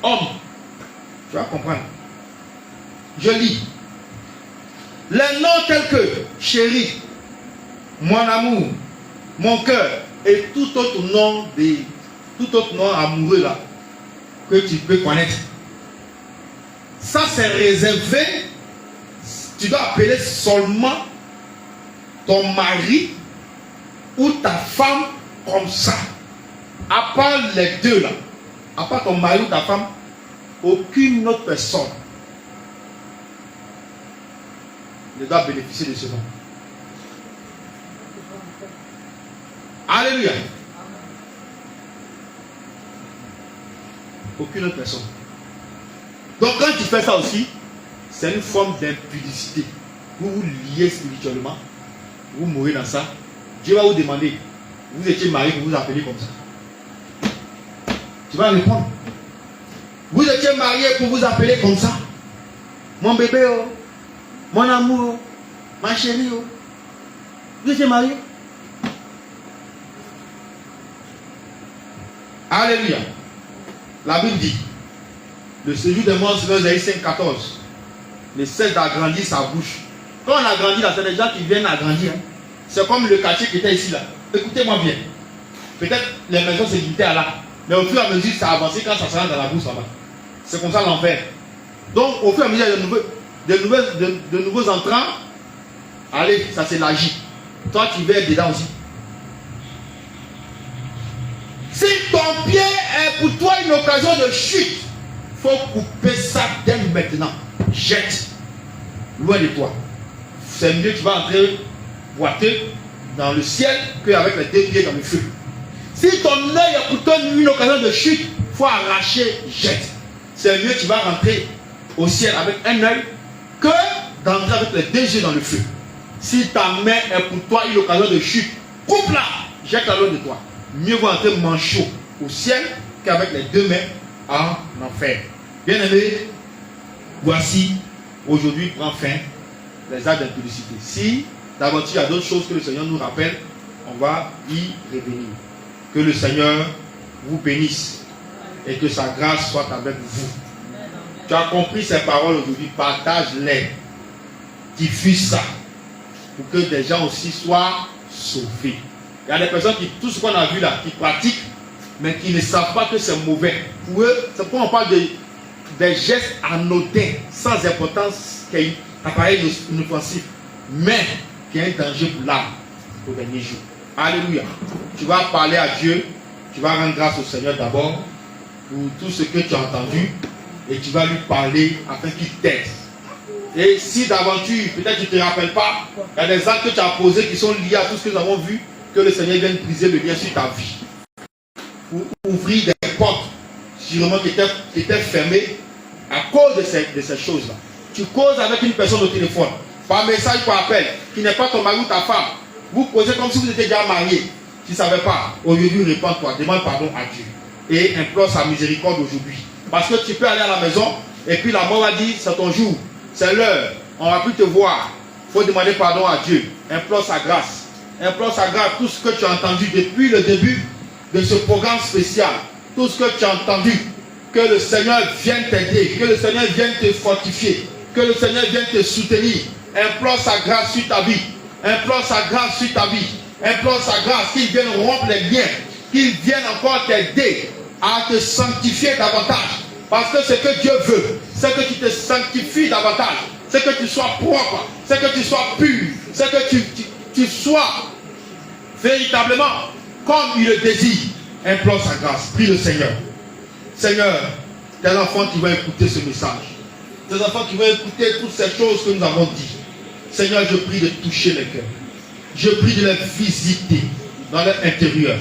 homme, tu vas comprendre. Je lis. Les noms tels que chéri, mon amour, mon cœur et tout autre nom amoureux là que tu peux connaître. Ça c'est réservé. Tu dois appeler seulement ton mari ou ta femme comme ça. À part les deux là, à part ton mari ou ta femme, aucune autre personne ne doit bénéficier de ce nom. Alléluia. Aucune autre personne. Donc quand tu fais ça aussi, c'est une forme d'impudicité. Vous vous liez spirituellement, vous mourrez dans ça. Dieu va vous demander, vous étiez marié, vous vous appelez comme ça. Tu vas répondre. Vous étiez marié pour vous appeler comme ça. Mon bébé, oh, mon amour, oh, ma chérie. Oh. Vous étiez marié. Alléluia. La Bible dit, le séjour des morts, c'est dans Isaïe 5,14. Ne cesse d'agrandir sa bouche. Quand on agrandit là, c'est des gens qui viennent agrandir. Hein. C'est comme le quartier qui était ici là. Écoutez-moi bien. Peut-être les maisons se limitaient à là. Mais au fur et à mesure, ça a avancé quand ça se rentre dans la bouche là-bas. C'est comme ça l'enfer. Donc, au fur et à mesure, de nouveaux entrants. Allez, ça s'élargit. Toi, tu vas être dedans aussi. Si ton pied est pour toi une occasion de chute, il faut couper ça dès maintenant. Jette. Loin de toi. C'est mieux que tu vas entrer boiteux dans le ciel qu'avec les deux pieds dans le feu. Si ton œil est pour toi une occasion de chute, il faut arracher, jette. C'est mieux que tu vas rentrer au ciel avec un œil que d'entrer avec les deux yeux dans le feu. Si ta main est pour toi une occasion de chute, coupe-la, jette-la loin de toi. Mieux vaut entrer manchot au ciel qu'avec les deux mains en enfer. Bien aimé, voici, aujourd'hui prend fin les actes d'impudicité. Si d'aventure il y a d'autres choses que le Seigneur nous rappelle, on va y revenir. Que le Seigneur vous bénisse et que sa grâce soit avec vous. Tu as compris ces paroles aujourd'hui, partage-les, diffuse ça, pour que des gens aussi soient sauvés. Il y a des personnes qui, tout ce qu'on a vu là, qui pratiquent, mais qui ne savent pas que c'est mauvais. Pour eux, c'est pourquoi on parle des gestes anodins, sans importance, qui apparaissent inoffensifs, mais qui a un danger pour l'âme au dernier jour. Alléluia. Tu vas parler à Dieu, tu vas rendre grâce au Seigneur d'abord pour tout ce que tu as entendu et tu vas lui parler afin qu'il t'aide. Et si d'aventure, peut-être tu ne te rappelles pas, il y a des actes que tu as posés qui sont liés à tout ce que nous avons vu, que le Seigneur vienne briser le lien sur ta vie. Pour ouvrir des portes sûrement qui étaient fermées à cause de ces choses-là. Tu causes avec une personne au téléphone, par message, par appel, qui n'est pas ton mari ou ta femme. Vous causez comme si vous étiez déjà marié. Tu ne savais pas. Aujourd'hui, répands-toi, demande pardon à Dieu. Et implore sa miséricorde aujourd'hui. Parce que tu peux aller à la maison, et puis la mort va dire, c'est ton jour, c'est l'heure, on ne va plus te voir. Il faut demander pardon à Dieu. Implore sa grâce. Implore sa grâce. Tout ce que tu as entendu depuis le début de ce programme spécial, tout ce que tu as entendu, que le Seigneur vienne t'aider, que le Seigneur vienne te fortifier, que le Seigneur vienne te soutenir. Implore sa grâce sur ta vie. Implore sa grâce sur ta vie. Implore sa grâce qu'il vienne rompre les liens, qu'il vienne encore t'aider à te sanctifier davantage. Parce que ce que Dieu veut, c'est que tu te sanctifies davantage, c'est que tu sois propre, c'est que tu sois pur, c'est que tu sois véritablement comme il le désire. Implore sa grâce, prie le Seigneur. Seigneur, tes enfants qui vont écouter ce message, tes enfants qui vont écouter toutes ces choses que nous avons dit, Seigneur, je prie de toucher les cœurs. Je prie de les visiter dans leur intérieur.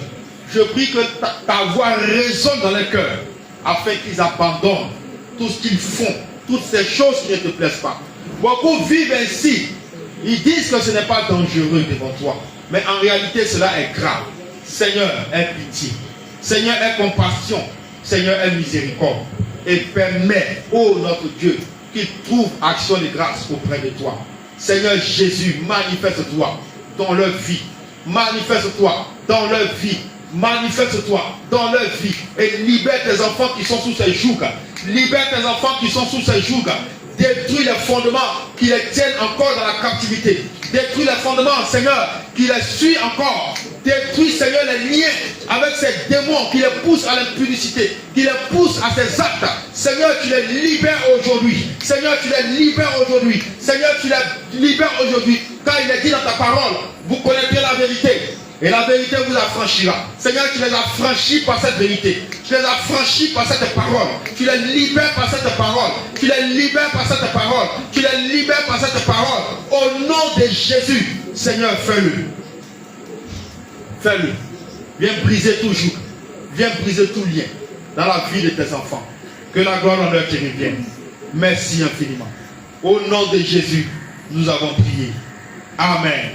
Je prie que ta voix résonne dans les cœurs afin qu'ils abandonnent tout ce qu'ils font, toutes ces choses qui ne te plaisent pas. Beaucoup vivent ainsi. Ils disent que ce n'est pas dangereux devant toi. Mais en réalité, cela est grave. Seigneur, aie pitié. Seigneur, aie compassion. Seigneur, aie miséricorde. Et permets, ô notre Dieu, qu'ils trouvent action de grâce auprès de toi. Seigneur Jésus, manifeste-toi dans leur vie. Manifeste-toi dans leur vie. Manifeste-toi dans leur vie. Et libère tes enfants qui sont sous ces jougs. Libère tes enfants qui sont sous ces jougs. Détruis les fondements qui les tiennent encore dans la captivité. Détruis les fondements, Seigneur, qui les suivent encore. Détruis, Seigneur, les liens avec ces démons qui les poussent à l'impudicité, qui les poussent à ces actes. Seigneur, tu les libères aujourd'hui. Seigneur, tu les libères aujourd'hui. Seigneur, tu les libères aujourd'hui. Car il est dit dans ta parole, vous connaîtrez la vérité. Et la vérité vous affranchira. Seigneur, tu les as franchis par cette vérité. Tu les as franchis par cette parole. Tu les libères par cette parole. Tu les libères par cette parole. Tu les libères par cette parole. Au nom de Jésus, Seigneur, fais-le. Fais-le. Viens briser tout joug. Viens briser tout lien dans la vie de tes enfants. Que la gloire en leur te revienne. Merci infiniment. Au nom de Jésus, nous avons prié. Amen.